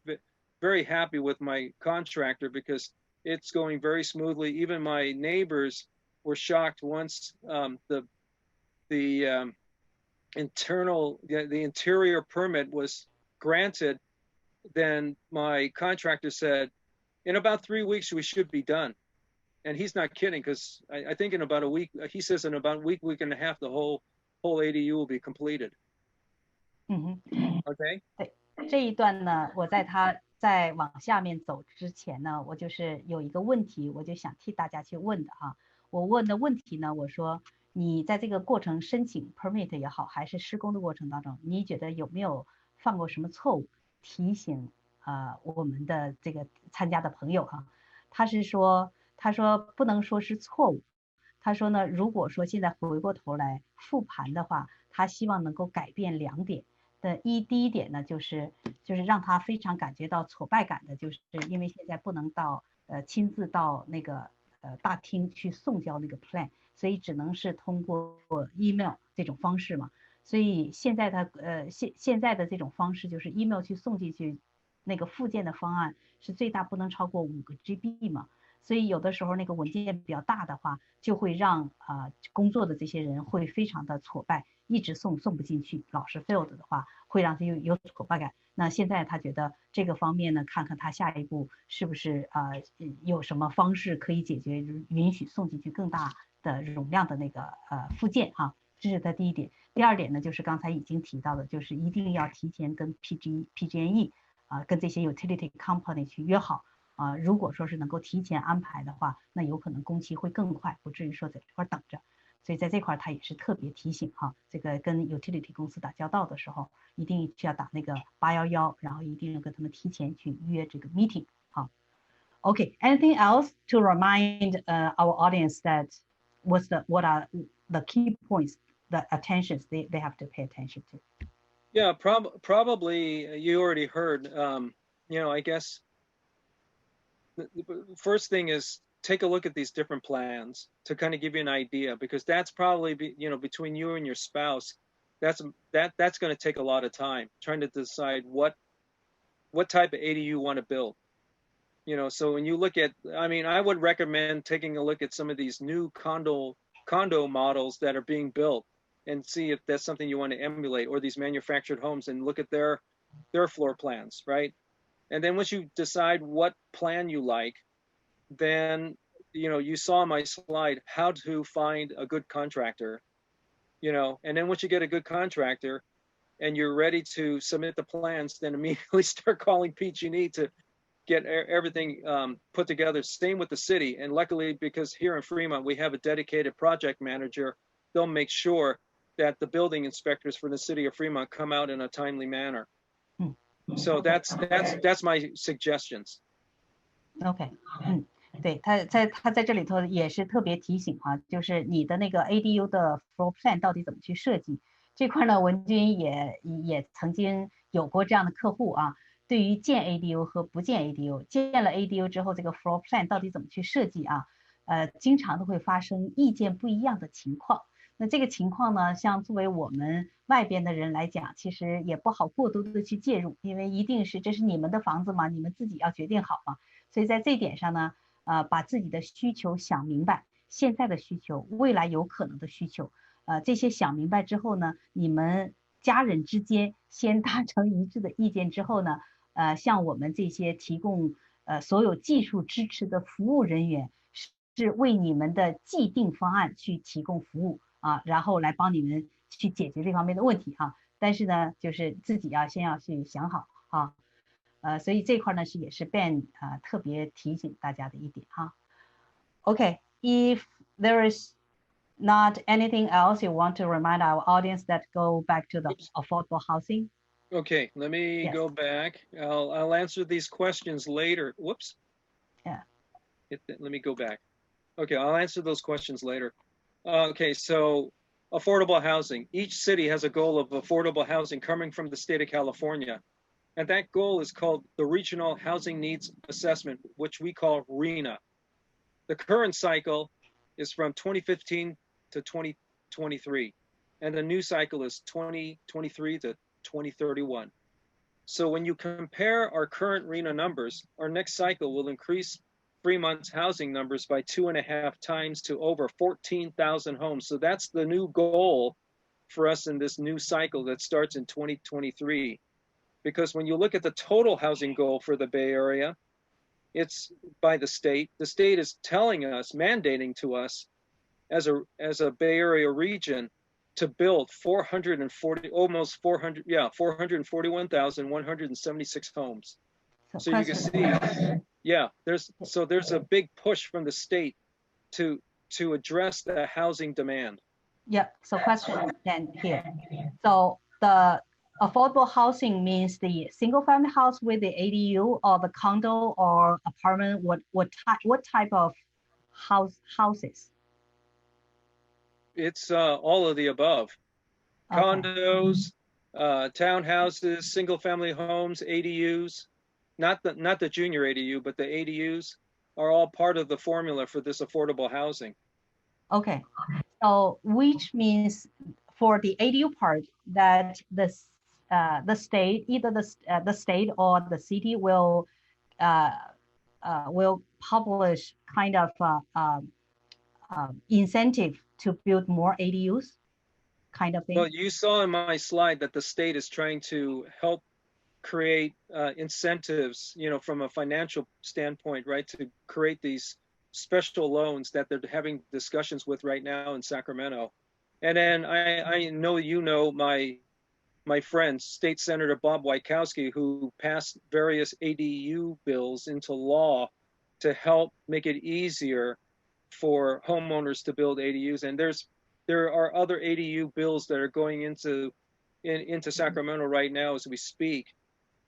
very happy with my contractor because it's going very smoothly. Even my neighbors were shocked once the interior permit was granted. Then my contractor said, in about 3 weeks, we should be done. And he's not kidding, because I think in about a week, he says in about a week and a half, the whole ADU will be completed. Okay. 这一段呢，我在他再往下面走之前呢，我就是有一个问题，我就想替大家去问的哈。我问的问题呢，我说你在这个过程申请 permit 也好，还是施工的过程当中，你觉得有没有犯过什么错误？提醒我们的这个参加的朋友哈，他说不能说是错误，他说呢，如果说现在回过头来复盘的话，他希望能够改变2点。第一点呢，就是让他非常感觉到挫败感的，就是因为现在不能到亲自到那个大厅去送交那个 plan， 所以只能是通过 email 这种方式嘛。所以现在现在的这种方式就是 email 去送进去，那个附件的方案是最大不能超过5个 GB 嘛。所以有的时候那个文件比较大的话，就会让工作的这些人会非常的挫败，一直送不进去，老是 failed 的话，会让他有挫败感。那现在他觉得这个方面呢，看看他下一步是不是有什么方式可以解决，允许送进去更大的容量的那个附件哈。这是他第一点。第二点呢，就是刚才已经提到的，就是一定要提前跟 PG&E 跟这些 utility company 去约好。如果说是能够提前安排的话，那有可能工期会更快，不至于说在这块等着。所以在这块他也是特别提醒哈，这个跟 utility 公司打交道的时候，一定需要打那个811，然后一定要跟他们提前去约这个 meeting 哈。Okay, anything else to remind our audience that what are the key points, the attentions they have to pay attention to? Yeah, probably you already heard. I guess first thing is take a look at these different plans to kind of give you an idea, because that's probably between you and your spouse, that's going to take a lot of time trying to decide what type of ADU you want to build. So when you look at, I would recommend taking a look at some of these new condo models that are being built and see if that's something you want to emulate, or these manufactured homes, and look at their floor plans, right? And then once you decide what plan you like, then you saw my slide how to find a good contractor, and then once you get a good contractor and you're ready to submit the plans, then immediately start calling PG&E to get everything put together. Same with the city. And luckily, because here in Fremont we have a dedicated project manager, they'll make sure that the building inspectors for the city of Fremont come out in a timely manner. So that's my suggestions. OK， 对，他在这里头也是特别提醒哈，就是你的那个 ADU 的 floor plan 到底怎么去设计这块呢？文君也曾经有过这样的客户啊，对于建 ADU 和不建 ADU， 建了 ADU 之后，这个 floor plan 到底怎么去设计啊？经常都会发生意见不一样的情况。那这个情况呢，像作为我们外边的人来讲，其实也不好过多的去介入，因为一定是这是你们的房子嘛，你们自己要决定好嘛。所以在这一点上呢，把自己的需求想明白，现在的需求，未来有可能的需求，这些想明白之后呢，你们家人之间先达成一致的意见之后呢，像我们这些提供所有技术支持的服务人员，是为你们的既定方案去提供服务啊，然后来帮你们去解决这方面的问题啊。但是呢，就是自己先要去想好啊。所以这块呢也是 Ben 特别提醒大家的一点哈。Okay, if there is not anything else you want to remind our audience, that go back to the affordable housing. Okay, let me go back. I'll answer these questions later. Whoops. Yeah. Let me go back. Okay, I'll answer those questions later. Okay, so affordable housing. Each city has a goal of affordable housing coming from the state of California. And that goal is called the Regional Housing Needs Assessment, which we call RHNA. The current cycle is from 2015 to 2023. And the new cycle is 2023 to 2031. So when you compare our current RHNA numbers, our next cycle will increase Fremont's housing numbers by 2.5 times to over 14,000 homes. So that's the new goal for us in this new cycle that starts in 2023. Because when you look at the total housing goal for the Bay Area, it's by the state. The state is telling us, mandating to us as a Bay Area region to build 441,176 homes. So you can see, there's a big push from the state to address the housing demand. Yep. So question then here. So the affordable housing means the single family house with the ADU, or the condo or apartment. What type of houses? It's all of the above. Okay. Condos, townhouses, single family homes, ADUs. Not the junior ADU, but the ADUs are all part of the formula for this affordable housing. Okay. So which means for the ADU part that the state, either the state or the city will publish kind of incentive to build more ADUs, kind of thing. Well, you saw in my slide that the state is trying to help create incentives, from a financial standpoint, right, to create these special loans that they're having discussions with right now in Sacramento. And then I know my friend, State Senator Bob Wieckowski, who passed various ADU bills into law to help make it easier for homeowners to build ADUs. And there are other ADU bills that are going into Sacramento right now as we speak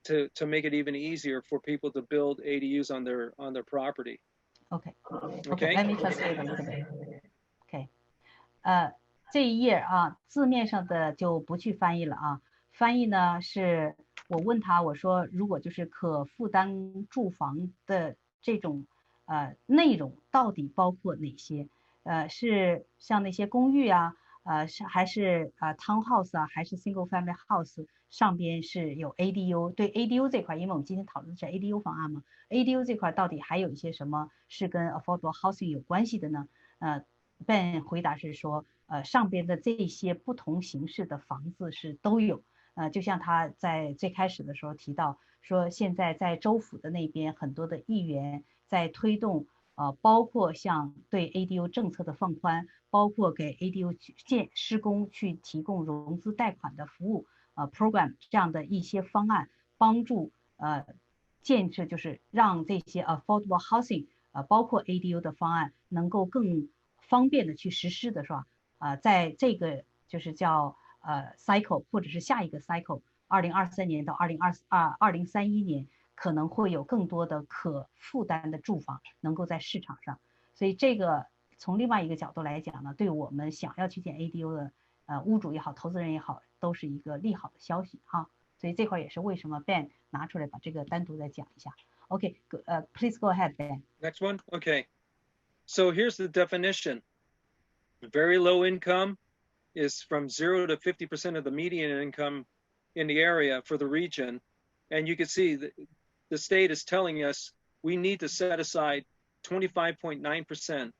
to make it even easier for people to build ADUs on their property. Okay. Let me translate a little bit. Okay. 这一页字面上的就不去翻译了啊。翻译呢是我问他，我说如果就是可负担住房的这种内容到底包括哪些？是像那些公寓啊，还是townhouse 啊，还是 single family house 上边是有 ADU？ 对 ADU 这块，因为我们今天讨论的是 ADU 方案嘛 ，ADU 这块到底还有一些什么是跟 affordable housing 有关系的呢？Ben 回答是说，上边的这些不同形式的房子是都有。就像他在最开始的时候提到说，现在在州府的那边很多的议员在推动。包括像对 ADU 政策的放宽，包括给 ADU 施工去提供融资贷款的服务program 这样的一些方案，帮助建设，就是让这些 affordable housing 包括 ADU 的方案能够更方便的去实施的是吧？在这个就是叫cycle 或者是下一个 cycle，2023年到2031年。可能会有更多的可负担的住房能够在市场上，所以这个从另外一个角度来讲呢，对我们想要去建 ADU 的屋主也好，投资人也好，都是一个利好的消息哈。所以这块也是为什么 Ben 拿出来把这个单独再讲一下。Okay, please go ahead, Ben. Next one. Okay. So here's the definition. Very low income is from 0 to 50% of the median income in the area for the region, and you can see that the state is telling us we need to set aside 25.9%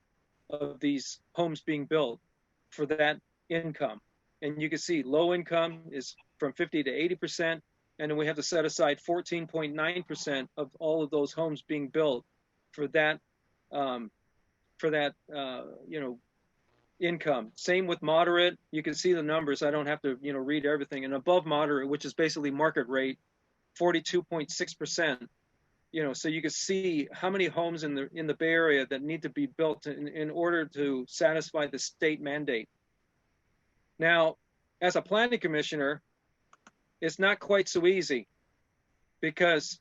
of these homes being built for that income. And you can see low income is from 50 to 80%, and then we have to set aside 14.9% of all of those homes being built for that income. Same with moderate. You can see the numbers. I don't have to read everything. And above moderate, which is basically market rate, 42.6%. So you can see how many homes in the Bay Area that need to be built in order to satisfy the state mandate. Now, as a planning commissioner, it's not quite so easy, because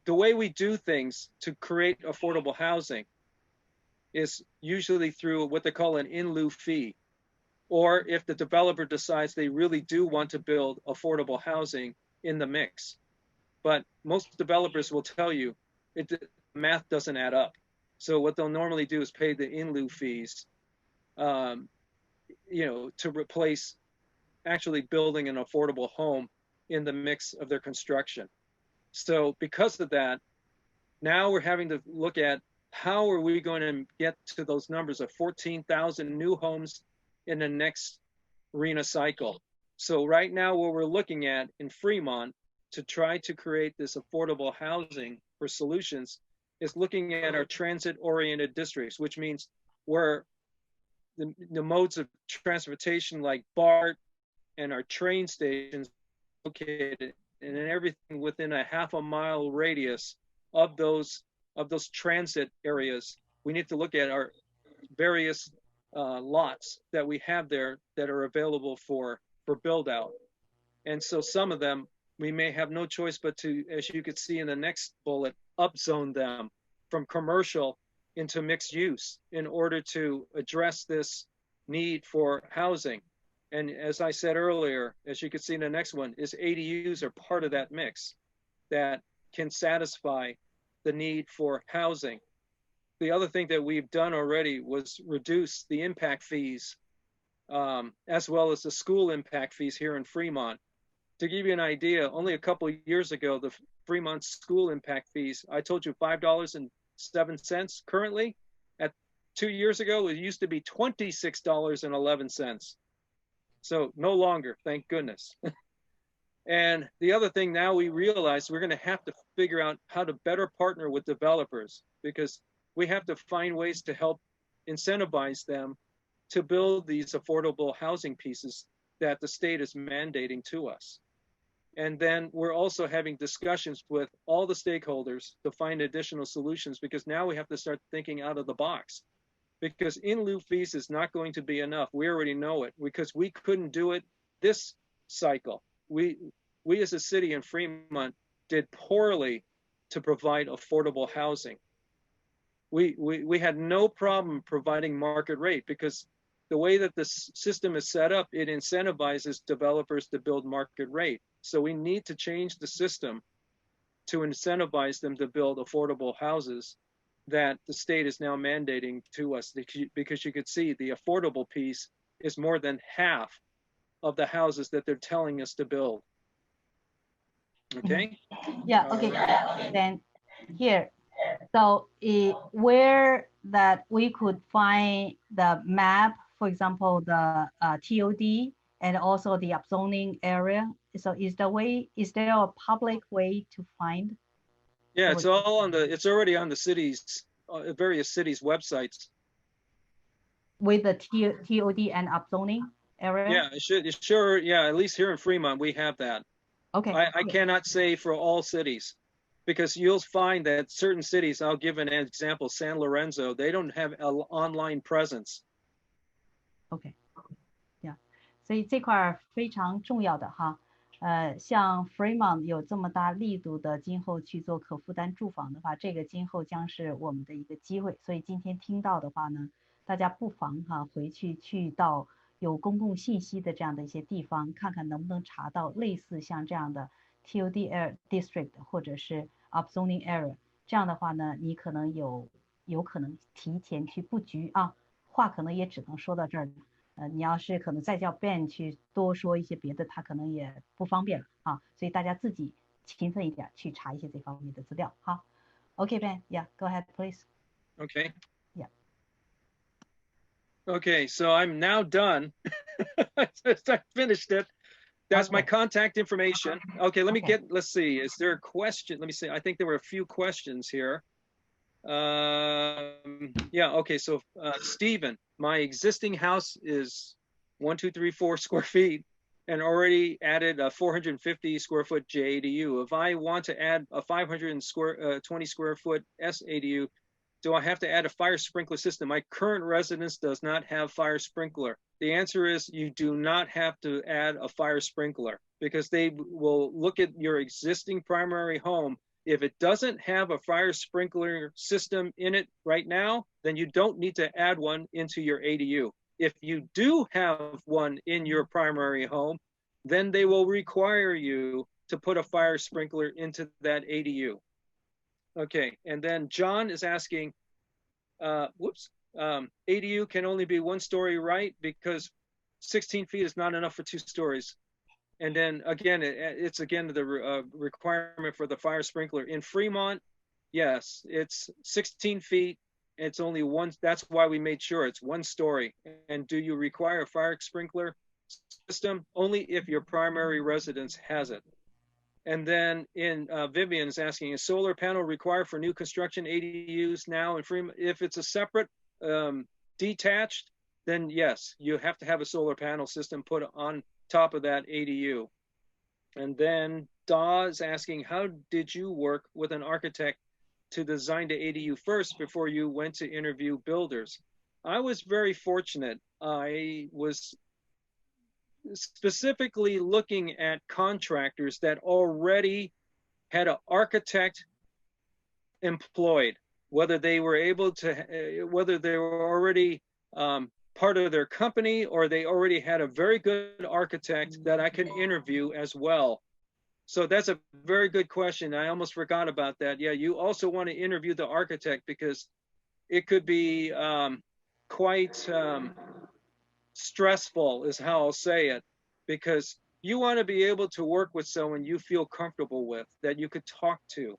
the way we do things to create affordable housing is usually through what they call an in lieu fee, or if the developer decides they really do want to build affordable housing in the mix. But most developers will tell you the math doesn't add up. So what they'll normally do is pay the in lieu fees, to replace actually building an affordable home in the mix of their construction. So because of that, now we're having to look at how are we going to get to those numbers of 14,000 new homes in the next RHNA cycle. So right now, what we're looking at in Fremont to try to create this affordable housing for solutions is looking at our transit-oriented districts, which means where the modes of transportation like BART and our train stations located, and then everything within a half-a-mile radius of those transit areas. We need to look at our various lots that we have there that are available for build out. And so some of them, we may have no choice but to, as you could see in the next bullet, upzone them from commercial into mixed use in order to address this need for housing. And as I said earlier, as you can see in the next one, is ADUs are part of that mix that can satisfy the need for housing. The other thing that we've done already was reduce the impact fees, as well as the school impact fees here in Fremont. To give you an idea, only a couple of years ago, the Fremont school impact fees, I told you $5.07 currently. At 2 years ago, it used to be $26.11. So no longer, thank goodness. And the other thing now we realize we're going to have to figure out how to better partner with developers, because we have to find ways to help incentivize them to build these affordable housing pieces that the state is mandating to us. And then we're also having discussions with all the stakeholders to find additional solutions, because now we have to start thinking out of the box, because in lieu fees is not going to be enough. We already know it, because we couldn't do it this cycle. We as a city in Fremont did poorly to provide affordable housing. We had no problem providing market rate, because the way that the system is set up, it incentivizes developers to build market rate. So we need to change the system to incentivize them to build affordable houses that the state is now mandating to us, because you could see the affordable piece is more than half of the houses that they're telling us to build. Okay? Yeah, okay. Then here, so where that we could find the map, for example, the TOD and also the upzoning area. So is there a public way to find? Yeah, it's all on it's already on the cities, various cities' websites. With the TOD and upzoning area? Yeah, it sure, yeah, at least here in Fremont, we have that. Okay. I cannot say for all cities, because you'll find that certain cities, I'll give an example, San Lorenzo, they don't have an online presence. Okay. Yeah. 所以这块非常重要的哈，像 Fremont 有这么大力度的今后去做可负担住房的话，这个今后将是我们的一个机会。所以今天听到的话呢，大家不妨回去到有公共信息的这样的一些地方，看看能不能查到类似像这样的 TOD district 或者是 upzoning area。这样的话呢，你可能有可能提前去布局啊。话可能也只能说到这儿。你要是可能再叫 Ben 去多说一些别的，他可能也不方便了啊。所以大家自己勤奋一点，去查一些这方面的资料。好 ，OK Ben, yeah, go ahead please. Okay. Yeah. Okay, so I'm now done. I finished it. That's my contact information. Okay, let's see. Is there a question? Let me see. I think there were a few questions here. Yeah, okay, so Stephen, my existing house is 1234 square feet and already added a 450 square foot JADU. If I want to add a 520 square foot SADU, do I have to add a fire sprinkler system? My current residence does not have fire sprinkler. The answer is you do not have to add a fire sprinkler, because they will look at your existing primary home. If it doesn't have a fire sprinkler system in it right now, then you don't need to add one into your ADU. If you do have one in your primary home, then they will require you to put a fire sprinkler into that ADU. Okay, and then John is asking, ADU can only be 1 story, right? Because 16 feet is not enough for 2 stories. And then again, it's again the requirement for the fire sprinkler. In Fremont, yes, it's 16 feet. It's only one. That's why we made sure it's 1 story. And do you require a fire sprinkler system? Only if your primary residence has it. And then Vivian's asking, is solar panel required for new construction ADUs now in Fremont? If it's a separate detached, then yes, you have to have a solar panel system put on top of that ADU. And then Daw is asking, how did you work with an architect to design the ADU first before you went to interview builders? I was very fortunate. I was specifically looking at contractors that already had an architect employed, whether they were able to, whether they were already part of their company or they already had a very good architect that I could interview as well. So that's a very good question. I almost forgot about that. Yeah, you also want to interview the architect because it could be quite stressful is how I'll say it, because you want to be able to work with someone you feel comfortable with, that you could talk to,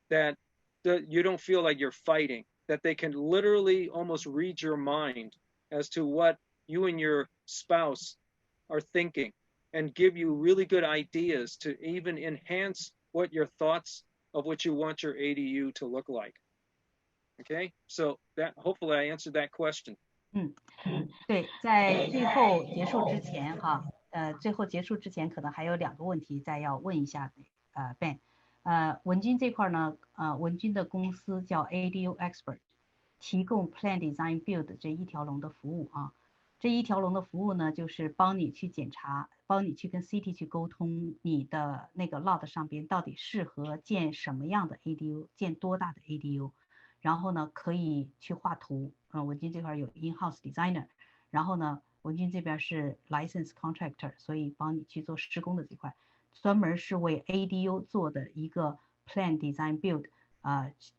that you don't feel like you're fighting, that they can literally almost read your mind as to what you and your spouse are thinking and give you really good ideas to even enhance what your thoughts of what you want your ADU to look like. Okay, so that hopefully I answered that question. 对，在最后结束之前最后结束之前可能还有2个问题再要问一下Ben。文君这块呢，文君的公司叫 ADU Expert， 提供 Plan Design Build 这一条龙的服务啊。这一条龙的服务呢，就是帮你去检查，帮你去跟 City 去沟通你的那个 lot 上边到底适合建什么样的 ADU， 建多大的 ADU， 然后呢可以去画图。文君这块有 in-house designer， 然后呢，文君这边是 licensed contractor， 所以帮你去做施工的这块，专门是为 ADU 做的一个 Plan Design Build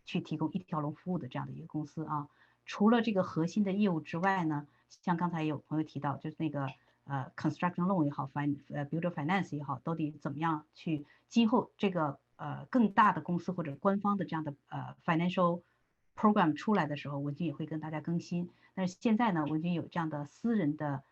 去提供一条龙服务的这样的一个公司啊。除了这个核心的业务之外呢，像刚才有朋友提到，就是那个construction loan 也好，builder finance 也好，到底怎么样去今后这个更大的公司或者官方的这样的financial program 出来的时候，文君也会跟大家更新。但是现在呢，文君有这样的私人的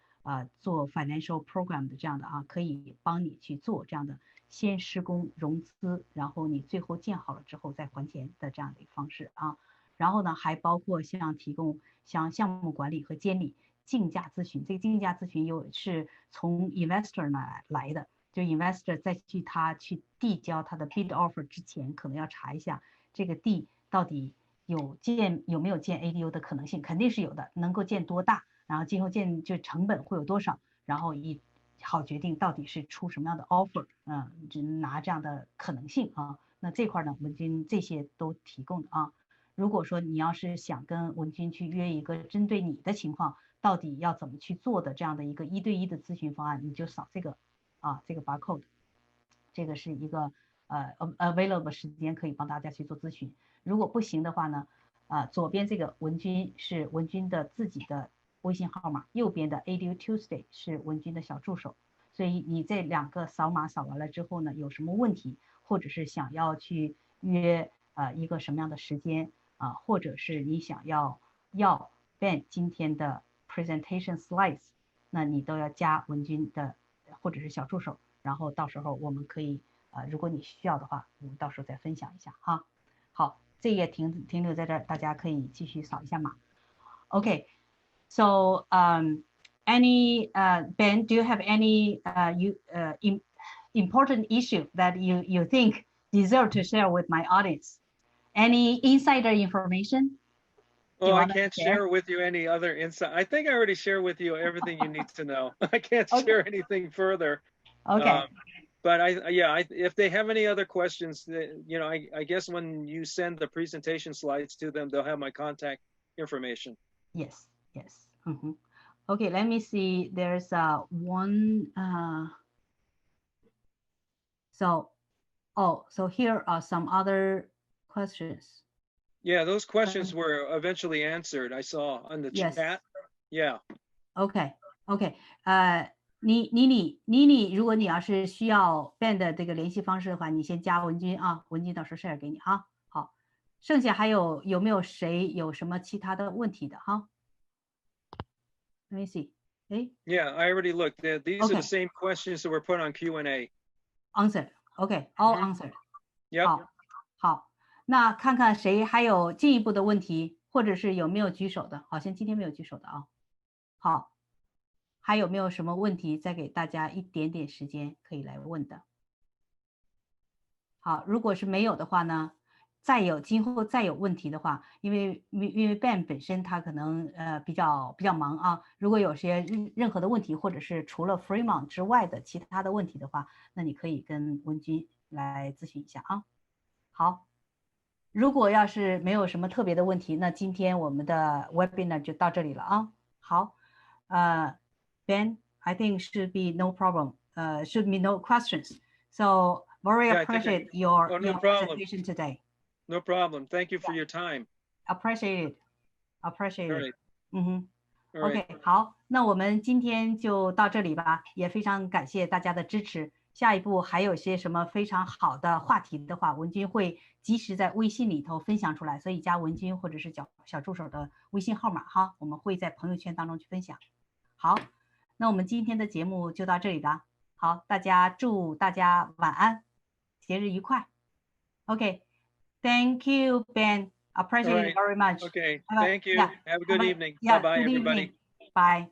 做 financial program 的这样的可以帮你去做这样的先施工融资，然后你最后建好了之后再还钱的这样的一个方式啊。然后呢，还包括像提供像项目管理和监理、竞价咨询。这个竞价咨询是从 investor 来的，就 investor 在他去递交他的 bid offer 之前，可能要查一下这个地到底有没有建 ADU 的可能性，肯定是有的，能够建多大，然后今后建就成本会有多少，然后好决定到底是出什么样的 offer， 拿这样的可能性啊。那这块呢，文君这些都提供的啊。如果说你要是想跟文君去约一个针对你的情况，到底要怎么去做的这样的一个1对1的咨询方案，你就扫这个这个 barcode， 这个是一个available 时间可以帮大家去做咨询。如果不行的话呢，左边这个文君是文君的自己的微信号码，右边的 ADU Tuesday 是文君的小助手。所以你这2个扫码扫完了之后呢，有什么问题，或者是想要去约一个什么样的时间或者是你想要Ben 今天的 presentation slides， 那你都要加文君的或者是小助手，然后到时候我们可以如果你需要的话，我们到时候再分享一下哈。好，这也停留在这儿，大家可以继续扫一下码。Okay, so any Ben, do you have any important issue that you think deserve to share with my audience? Any insider information? Oh, I can't share with you any other insight. I think I already shared with you everything you need to know. I can't share anything further. Okay. But if they have any other questions, I guess when you send the presentation slides to them, they'll have my contact information. Yes. Okay, let me see. There's one. So here are some other questions. Yeah, those questions were eventually answered. I saw on the chat. Yeah. Okay. 你如果你要是需要 Ben 的这个联系方式的话，你先加文君文君到时候 share 给你哈。好，剩下还有没有谁有什么其他的问题的哈 ？Let me see. Yeah, I already looked. These are the same questions that were put on Q&A. Answered. Okay, all answered. Yep. 好，那看看谁还有进一步的问题，或者是有没有举手的？好像今天没有举手的啊。好。还有没有什么问题？再给大家一点点时间可以来问的。好，如果是没有的话呢，今后再有问题的话，因为 Ben 本身他可能比较忙如果有些任何的问题，或者是除了 Fremont 之外的其他的问题的话，那你可以跟文君来咨询一下好，如果要是没有什么特别的问题，那今天我们的 webinar 就到这里了好Ben, I think should be no problem. Should be no questions. So very appreciate your presentation today. No problem. Thank you for your time. Appreciate it. OK, 好，那我们今天就到这里吧，也非常感谢大家的支持。下一步还有些什么非常好的话题的话，文君会及时在微信里头分享出来，所以加文君或者是小助手的微信号码我们会在朋友圈当中去分享。好。那我们今天的节目就到这里了。好，祝大家晚安，节日愉快。Okay, thank you, Ben. Appreciate it very much. Okay, thank you. Have a good evening. Yeah, Bye-bye, good everybody. Evening. Bye.